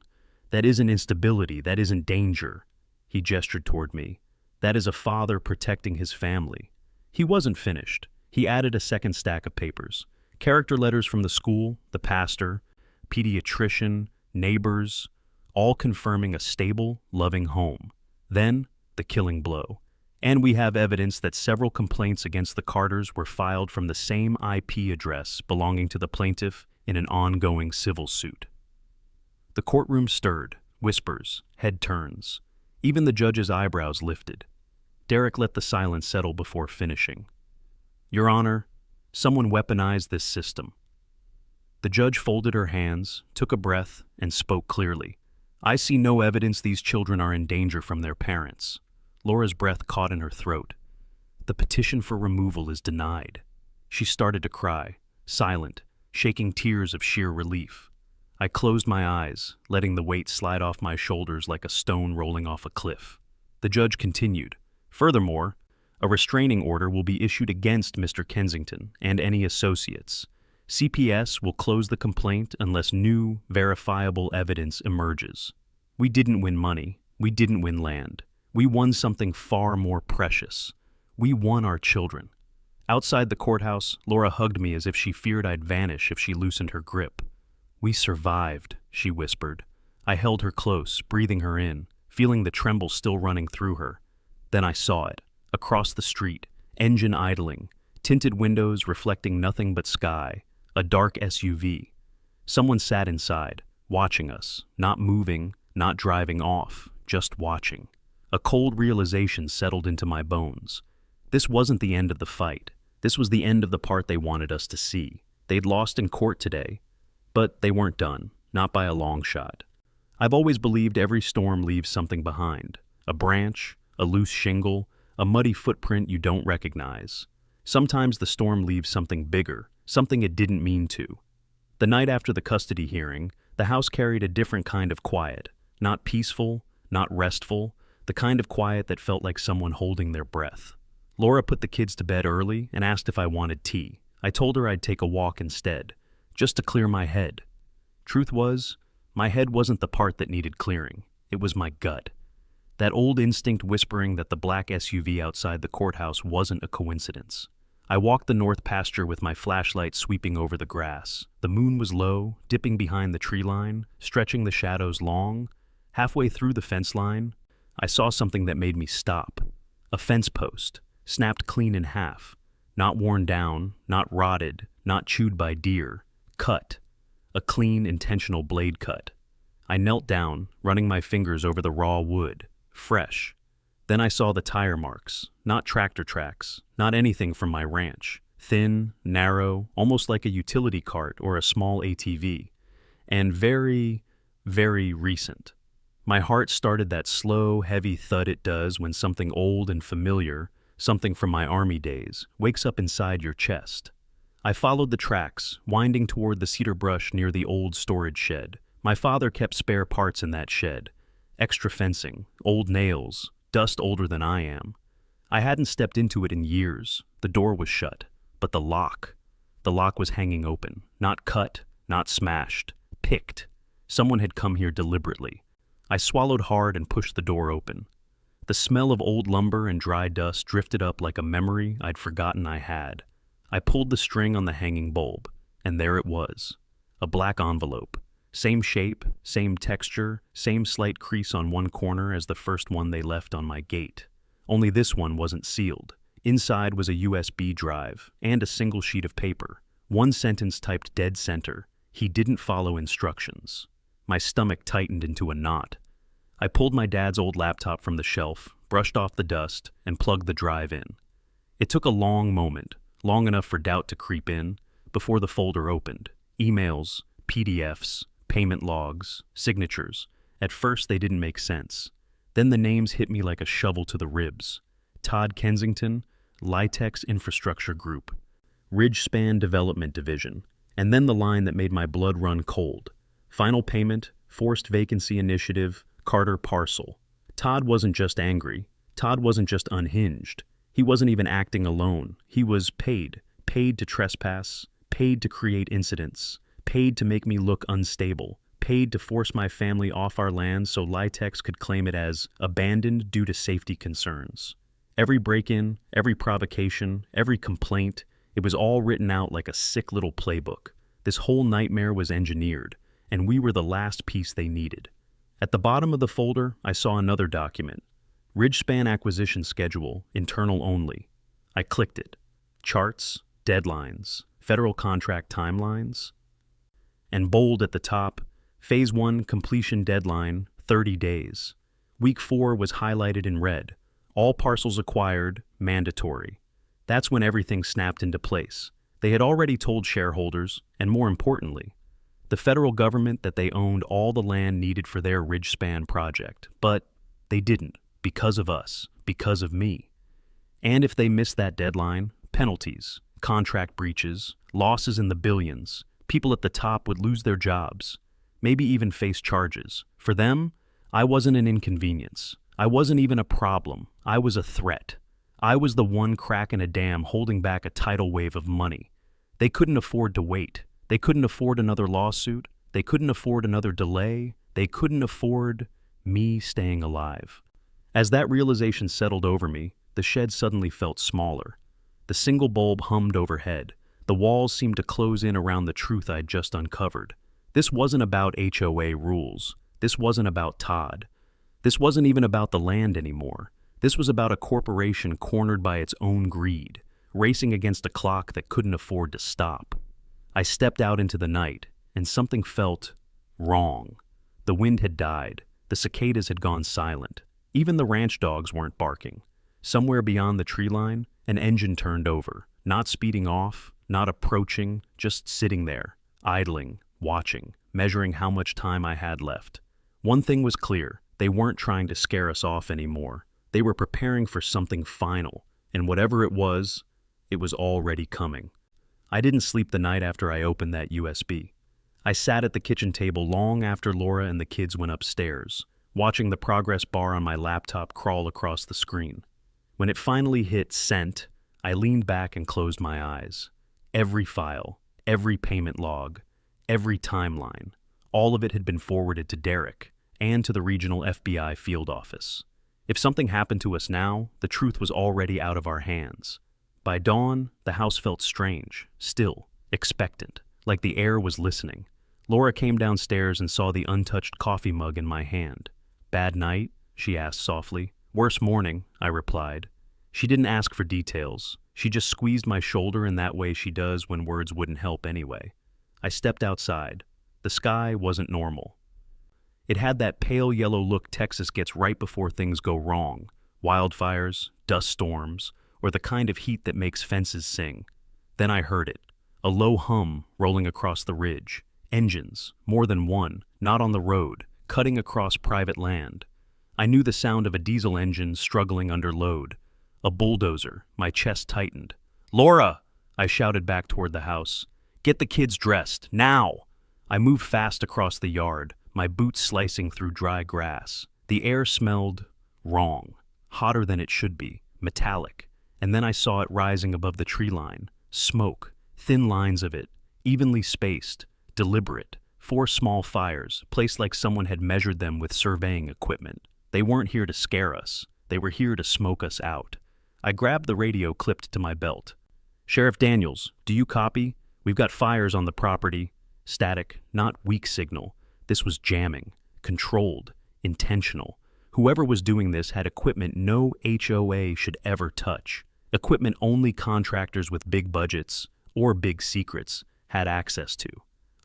That isn't instability. That isn't danger. He gestured toward me. That is a father protecting his family. He wasn't finished. He added a second stack of papers. Character letters from the school, the pastor, pediatrician, neighbors, all confirming a stable, loving home. Then, the killing blow. And we have evidence that several complaints against the Carters were filed from the same IP address belonging to the plaintiff in an ongoing civil suit. The courtroom stirred, whispers, head turns. Even the judge's eyebrows lifted. Derek let the silence settle before finishing. Your Honor, someone weaponized this system. The judge folded her hands, took a breath, and spoke clearly. I see no evidence these children are in danger from their parents. Laura's breath caught in her throat. The petition for removal is denied. She started to cry, silent, shaking tears of sheer relief. I closed my eyes, letting the weight slide off my shoulders like a stone rolling off a cliff. The judge continued. Furthermore, a restraining order will be issued against Mr. Kensington and any associates. CPS will close the complaint unless new, verifiable evidence emerges. We didn't win money. We didn't win land. We won something far more precious. We won our children. Outside the courthouse, Laura hugged me as if she feared I'd vanish if she loosened her grip. We survived, she whispered. I held her close, breathing her in, feeling the tremble still running through her. Then I saw it. Across the street, engine idling, Tinted windows reflecting nothing but sky, a dark SUV. Someone sat inside, watching us, not moving, not driving off, just watching. A cold realization settled into my bones. This wasn't the end of the fight. This was the end of the part they wanted us to see. They'd lost in court today, but they weren't done, not by a long shot. I've always believed every storm leaves something behind. A branch, a loose shingle, a muddy footprint you don't recognize. Sometimes the storm leaves something bigger, something it didn't mean to. The night after the custody hearing, the house carried a different kind of quiet. Not peaceful, not restful, the kind of quiet that felt like someone holding their breath. Laura put the kids to bed early and asked if I wanted tea. I told her I'd take a walk instead, just to clear my head. Truth was, my head wasn't the part that needed clearing. It was my gut. That old instinct whispering that the black SUV outside the courthouse wasn't a coincidence. I walked the north pasture with my flashlight sweeping over the grass. The moon was low, dipping behind the tree line, stretching the shadows long. Halfway through the fence line, I saw something that made me stop. A fence post, snapped clean in half. Not worn down, not rotted, not chewed by deer. Cut. A clean, intentional blade cut. I knelt down, running my fingers over the raw wood. Fresh. Then I saw the tire marks, not tractor tracks, not anything from my ranch. Thin, narrow, almost like a utility cart or a small ATV. And very, very recent. My heart started that slow, heavy thud it does when something old and familiar, something from my army days, wakes up inside your chest. I followed the tracks, winding toward the cedar brush near the old storage shed. My father kept spare parts in that shed. Extra fencing, old nails, dust older than I am. I hadn't stepped into it in years. The door was shut, but the lock was hanging open, not cut, not smashed, picked. Someone had come here deliberately. I swallowed hard and pushed the door open. The smell of old lumber and dry dust drifted up like a memory I'd forgotten I had. I pulled the string on the hanging bulb, and there it was, a black envelope. Same shape, same texture, same slight crease on one corner as the first one they left on my gate. Only this one wasn't sealed. Inside was a USB drive and a single sheet of paper. One sentence typed dead center. He didn't follow instructions. My stomach tightened into a knot. I pulled my dad's old laptop from the shelf, brushed off the dust, and plugged the drive in. It took a long moment, long enough for doubt to creep in, before the folder opened. Emails, PDFs, payment logs, signatures. At first, they didn't make sense. Then the names hit me like a shovel to the ribs. Todd Kensington, Litex Infrastructure Group, Ridgespan Development Division, and then the line that made my blood run cold. Final payment, forced vacancy initiative, Carter Parcel. Todd wasn't just angry. Todd wasn't just unhinged. He wasn't even acting alone. He was paid to trespass, paid to create incidents, paid to make me look unstable, paid to force my family off our land so Litex could claim it as abandoned due to safety concerns. Every break-in, every provocation, every complaint, it was all written out like a sick little playbook. This whole nightmare was engineered, and we were the last piece they needed. At the bottom of the folder, I saw another document. Ridgespan Acquisition Schedule, internal only. I clicked it. Charts, deadlines, federal contract timelines. And bold at the top, Phase 1 completion deadline, 30 days. Week 4 was highlighted in red. All parcels acquired, mandatory. That's when everything snapped into place. They had already told shareholders, and more importantly, the federal government that they owned all the land needed for their Ridgespan project. But they didn't, because of us, because of me. And if they missed that deadline, penalties, contract breaches, losses in the billions. People at the top would lose their jobs, maybe even face charges. For them, I wasn't an inconvenience. I wasn't even a problem. I was a threat. I was the one crack in a dam holding back a tidal wave of money. They couldn't afford to wait. They couldn't afford another lawsuit. They couldn't afford another delay. They couldn't afford me staying alive. As that realization settled over me, the shed suddenly felt smaller. The single bulb hummed overhead. The walls seemed to close in around the truth I'd just uncovered. This wasn't about HOA rules. This wasn't about Todd. This wasn't even about the land anymore. This was about a corporation cornered by its own greed, racing against a clock that couldn't afford to stop. I stepped out into the night, and something felt wrong. The wind had died. The cicadas had gone silent. Even the ranch dogs weren't barking. Somewhere beyond the tree line, an engine turned over, not speeding off, not approaching, just sitting there, idling, watching, measuring how much time I had left. One thing was clear: they weren't trying to scare us off anymore. They were preparing for something final, and whatever it was already coming. I didn't sleep the night after I opened that USB. I sat at the kitchen table long after Laura and the kids went upstairs, watching the progress bar on my laptop crawl across the screen. When it finally hit sent, I leaned back and closed my eyes. Every file, every payment log, every timeline, all of it had been forwarded to Derek and to the regional FBI field office. If something happened to us now, the truth was already out of our hands. By dawn, the house felt strange, still, expectant, like the air was listening. Laura came downstairs and saw the untouched coffee mug in my hand. "Bad night?" she asked softly. "Worse morning," I replied. She didn't ask for details. She just squeezed my shoulder in that way she does when words wouldn't help anyway. I stepped outside. The sky wasn't normal. It had that pale yellow look Texas gets right before things go wrong. Wildfires, dust storms, or the kind of heat that makes fences sing. Then I heard it. A low hum rolling across the ridge. Engines, more than one, not on the road, cutting across private land. I knew the sound of a diesel engine struggling under load. A bulldozer. My chest tightened. "Laura!" I shouted back toward the house. "Get the kids dressed, now!" I moved fast across the yard, my boots slicing through dry grass. The air smelled wrong, hotter than it should be, metallic. And then I saw it rising above the tree line. Smoke, thin lines of it, evenly spaced, deliberate. 4 small fires, placed like someone had measured them with surveying equipment. They weren't here to scare us. They were here to smoke us out. I grabbed the radio clipped to my belt. "Sheriff Daniels, do you copy? We've got fires on the property." Static, not weak signal. This was jamming, controlled, intentional. Whoever was doing this had equipment no HOA should ever touch. Equipment only contractors with big budgets, or big secrets, had access to.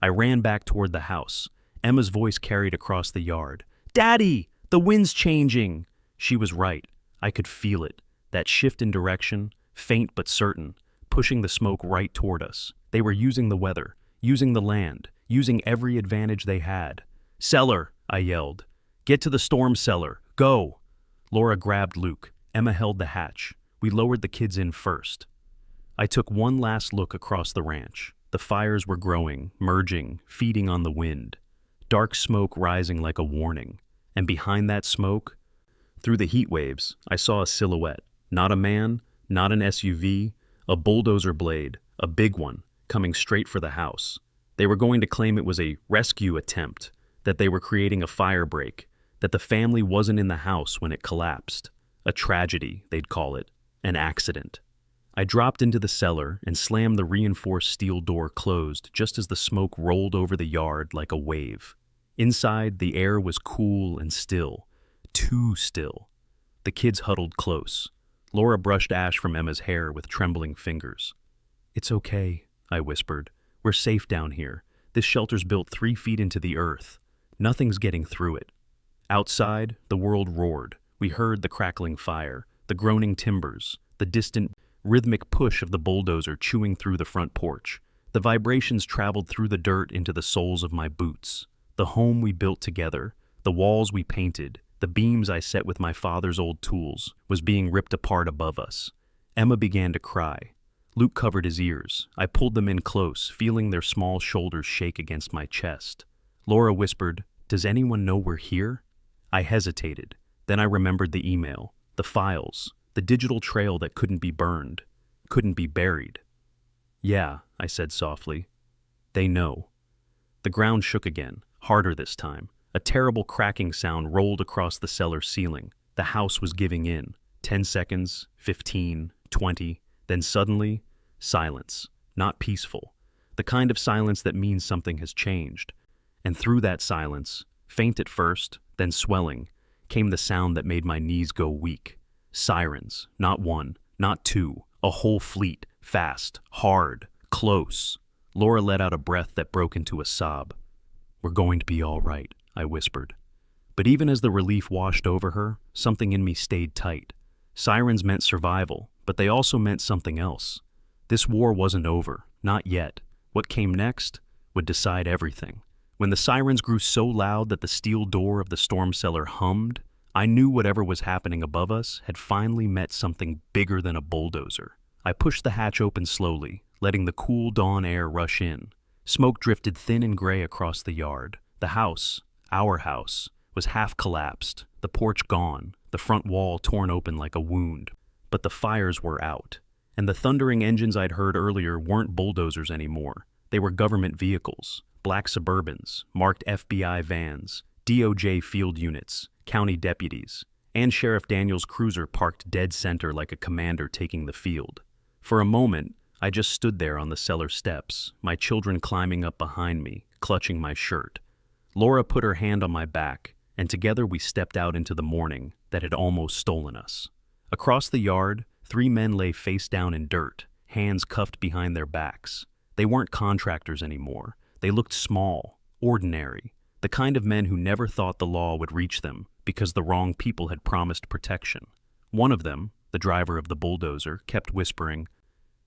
I ran back toward the house. Emma's voice carried across the yard. "Daddy, the wind's changing!" She was right. I could feel it. That shift in direction, faint but certain, pushing the smoke right toward us. They were using the weather, using the land, using every advantage they had. "Cellar!" I yelled. "Get to the storm cellar. Go!" Laura grabbed Luke. Emma held the hatch. We lowered the kids in first. I took one last look across the ranch. The fires were growing, merging, feeding on the wind. Dark smoke rising like a warning. And behind that smoke, through the heat waves, I saw a silhouette. Not a man, not an SUV, a bulldozer blade, a big one, coming straight for the house. They were going to claim it was a rescue attempt, that they were creating a fire break, that the family wasn't in the house when it collapsed. A tragedy, they'd call it, an accident. I dropped into the cellar and slammed the reinforced steel door closed just as the smoke rolled over the yard like a wave. Inside, the air was cool and still, too still. The kids huddled close. Laura brushed ash from Emma's hair with trembling fingers. "It's okay," I whispered. "We're safe down here. This shelter's built 3 feet into the earth. Nothing's getting through it." Outside, the world roared. We heard the crackling fire, the groaning timbers, the distant, rhythmic push of the bulldozer chewing through the front porch. The vibrations traveled through the dirt into the soles of my boots. The home we built together, the walls we painted, the beams I set with my father's old tools, was being ripped apart above us. Emma began to cry. Luke covered his ears. I pulled them in close, feeling their small shoulders shake against my chest. Laura whispered, "Does anyone know we're here?" I hesitated. Then I remembered the email, the files, the digital trail that couldn't be burned, couldn't be buried. "Yeah," I said softly. "They know." The ground shook again, harder this time. A terrible cracking sound rolled across the cellar ceiling. The house was giving in. 10 seconds, 15, 20, then suddenly, silence. Not peaceful. The kind of silence that means something has changed. And through that silence, faint at first, then swelling, came the sound that made my knees go weak. Sirens, not one, not two, A whole fleet, fast, hard, close. Laura let out a breath that broke into a sob. "We're going to be all right," I whispered. But even as the relief washed over her, something in me stayed tight. Sirens meant survival, but they also meant something else. This war wasn't over, not yet. What came next would decide everything. When the sirens grew so loud that the steel door of the storm cellar hummed, I knew whatever was happening above us had finally met something bigger than a bulldozer. I pushed the hatch open slowly, letting the cool dawn air rush in. Smoke drifted thin and gray across the yard. The house, our house, was half collapsed, the porch gone, the front wall torn open like a wound. But the fires were out, and the thundering engines I'd heard earlier weren't bulldozers anymore. They were government vehicles, black Suburbans, marked FBI vans, DOJ field units, county deputies, and Sheriff Daniels' cruiser parked dead center like a commander taking the field. For a moment, I just stood there on the cellar steps, my children climbing up behind me, clutching my shirt. Laura put her hand on my back, and together we stepped out into the morning that had almost stolen us. Across the yard, 3 men lay face down in dirt, hands cuffed behind their backs. They weren't contractors anymore. They looked small, ordinary, the kind of men who never thought the law would reach them because the wrong people had promised protection. One of them, the driver of the bulldozer, kept whispering,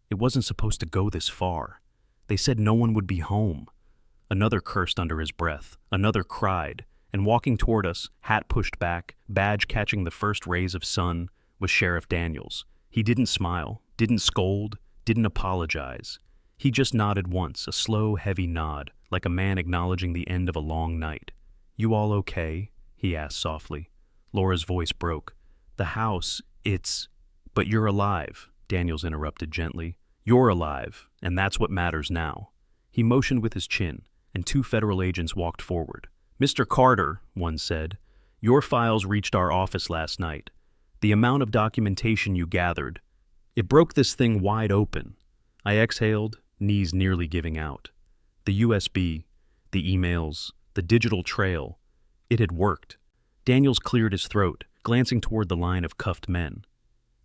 "It wasn't supposed to go this far. They said no one would be home." Another cursed under his breath. Another cried, and walking toward us, hat pushed back, badge catching the first rays of sun, was Sheriff Daniels. He didn't smile, didn't scold, didn't apologize. He just nodded once, a slow, heavy nod, like a man acknowledging the end of a long night. "You all okay?" he asked softly. Laura's voice broke. "The house, it's—" "But you're alive," Daniels interrupted gently. "You're alive, and that's what matters now." He motioned with his chin, and 2 federal agents walked forward. "Mr. Carter," one said, "your files reached our office last night. The amount of documentation you gathered, it broke this thing wide open." I exhaled, knees nearly giving out. The USB, the emails, the digital trail, it had worked. Daniels cleared his throat, glancing toward the line of cuffed men.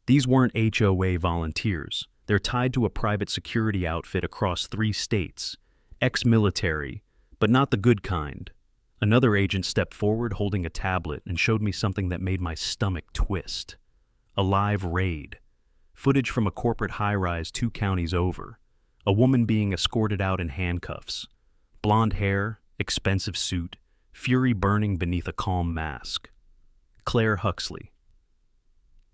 These weren't HOA volunteers. They're tied to a private security outfit across 3 states. Ex-military, but not the good kind. Another agent stepped forward holding a tablet and showed me something that made my stomach twist. A live raid. Footage from a corporate high-rise 2 counties over. A woman being escorted out in handcuffs. Blonde hair, expensive suit, fury burning beneath a calm mask. Claire Huxley.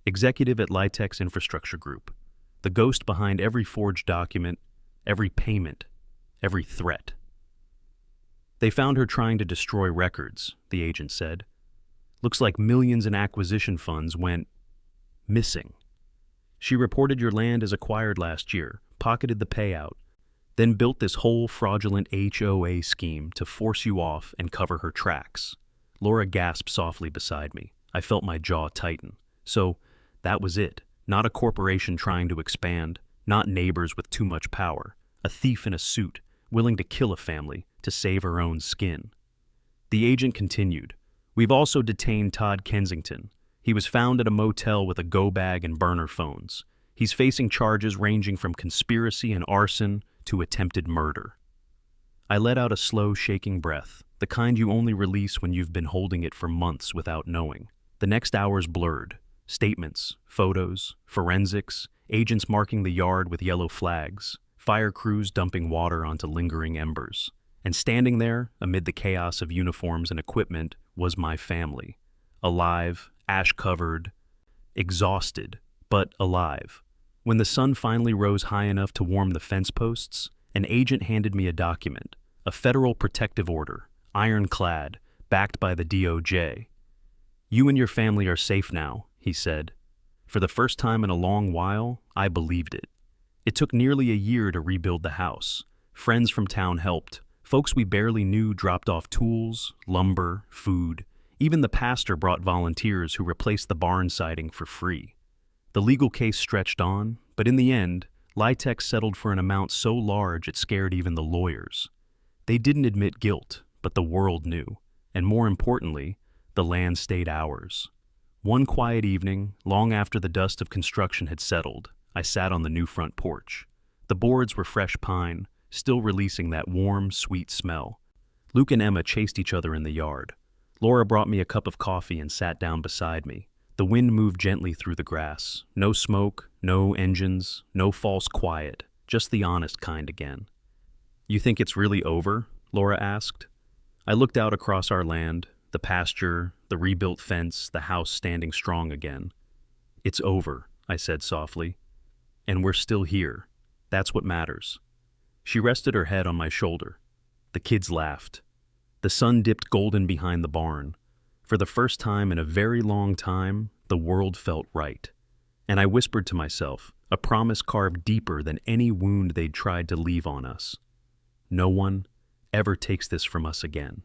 Executive at Litex Infrastructure Group. The ghost behind every forged document, every payment, every threat. "They found her trying to destroy records," the agent said. "Looks like millions in acquisition funds went missing. She reported your land as acquired last year, pocketed the payout, then built this whole fraudulent HOA scheme to force you off and cover her tracks." Laura gasped softly beside me. I felt my jaw tighten. So, that was it. Not a corporation trying to expand, not neighbors with too much power. A thief in a suit, willing to kill a family to save her own skin. The agent continued, "We've also detained Todd Kensington. He was found at a motel with a go bag and burner phones. He's facing charges ranging from conspiracy and arson to attempted murder." I let out a slow, shaking breath, the kind you only release when you've been holding it for months without knowing. The next hours blurred. Statements, photos, forensics, agents marking the yard with yellow flags, fire crews dumping water onto lingering embers. And standing there, amid the chaos of uniforms and equipment, was my family. Alive, ash-covered, exhausted, but alive. When the sun finally rose high enough to warm the fence posts, an agent handed me a document, a federal protective order, ironclad, backed by the DOJ. "You and your family are safe now," he said. For the first time in a long while, I believed it. It took nearly a year to rebuild the house. Friends from town helped. Folks we barely knew dropped off tools, lumber, food. Even the pastor brought volunteers who replaced the barn siding for free. The legal case stretched on, but in the end, Litex settled for an amount so large it scared even the lawyers. They didn't admit guilt, but the world knew. And more importantly, the land stayed ours. One quiet evening, long after the dust of construction had settled, I sat on the new front porch. The boards were fresh pine, still releasing that warm, sweet smell. Luke and Emma chased each other in the yard. Laura brought me a cup of coffee and sat down beside me. The wind moved gently through the grass. No smoke, no engines, no false quiet, just the honest kind again. "You think it's really over?" Laura asked. I looked out across our land, the pasture, the rebuilt fence, the house standing strong again. "It's over," I said softly. "And we're still here. That's what matters." She rested her head on my shoulder. The kids laughed. The sun dipped golden behind the barn. For the first time in a very long time, the world felt right. And I whispered to myself, a promise carved deeper than any wound they'd tried to leave on us. No one ever takes this from us again.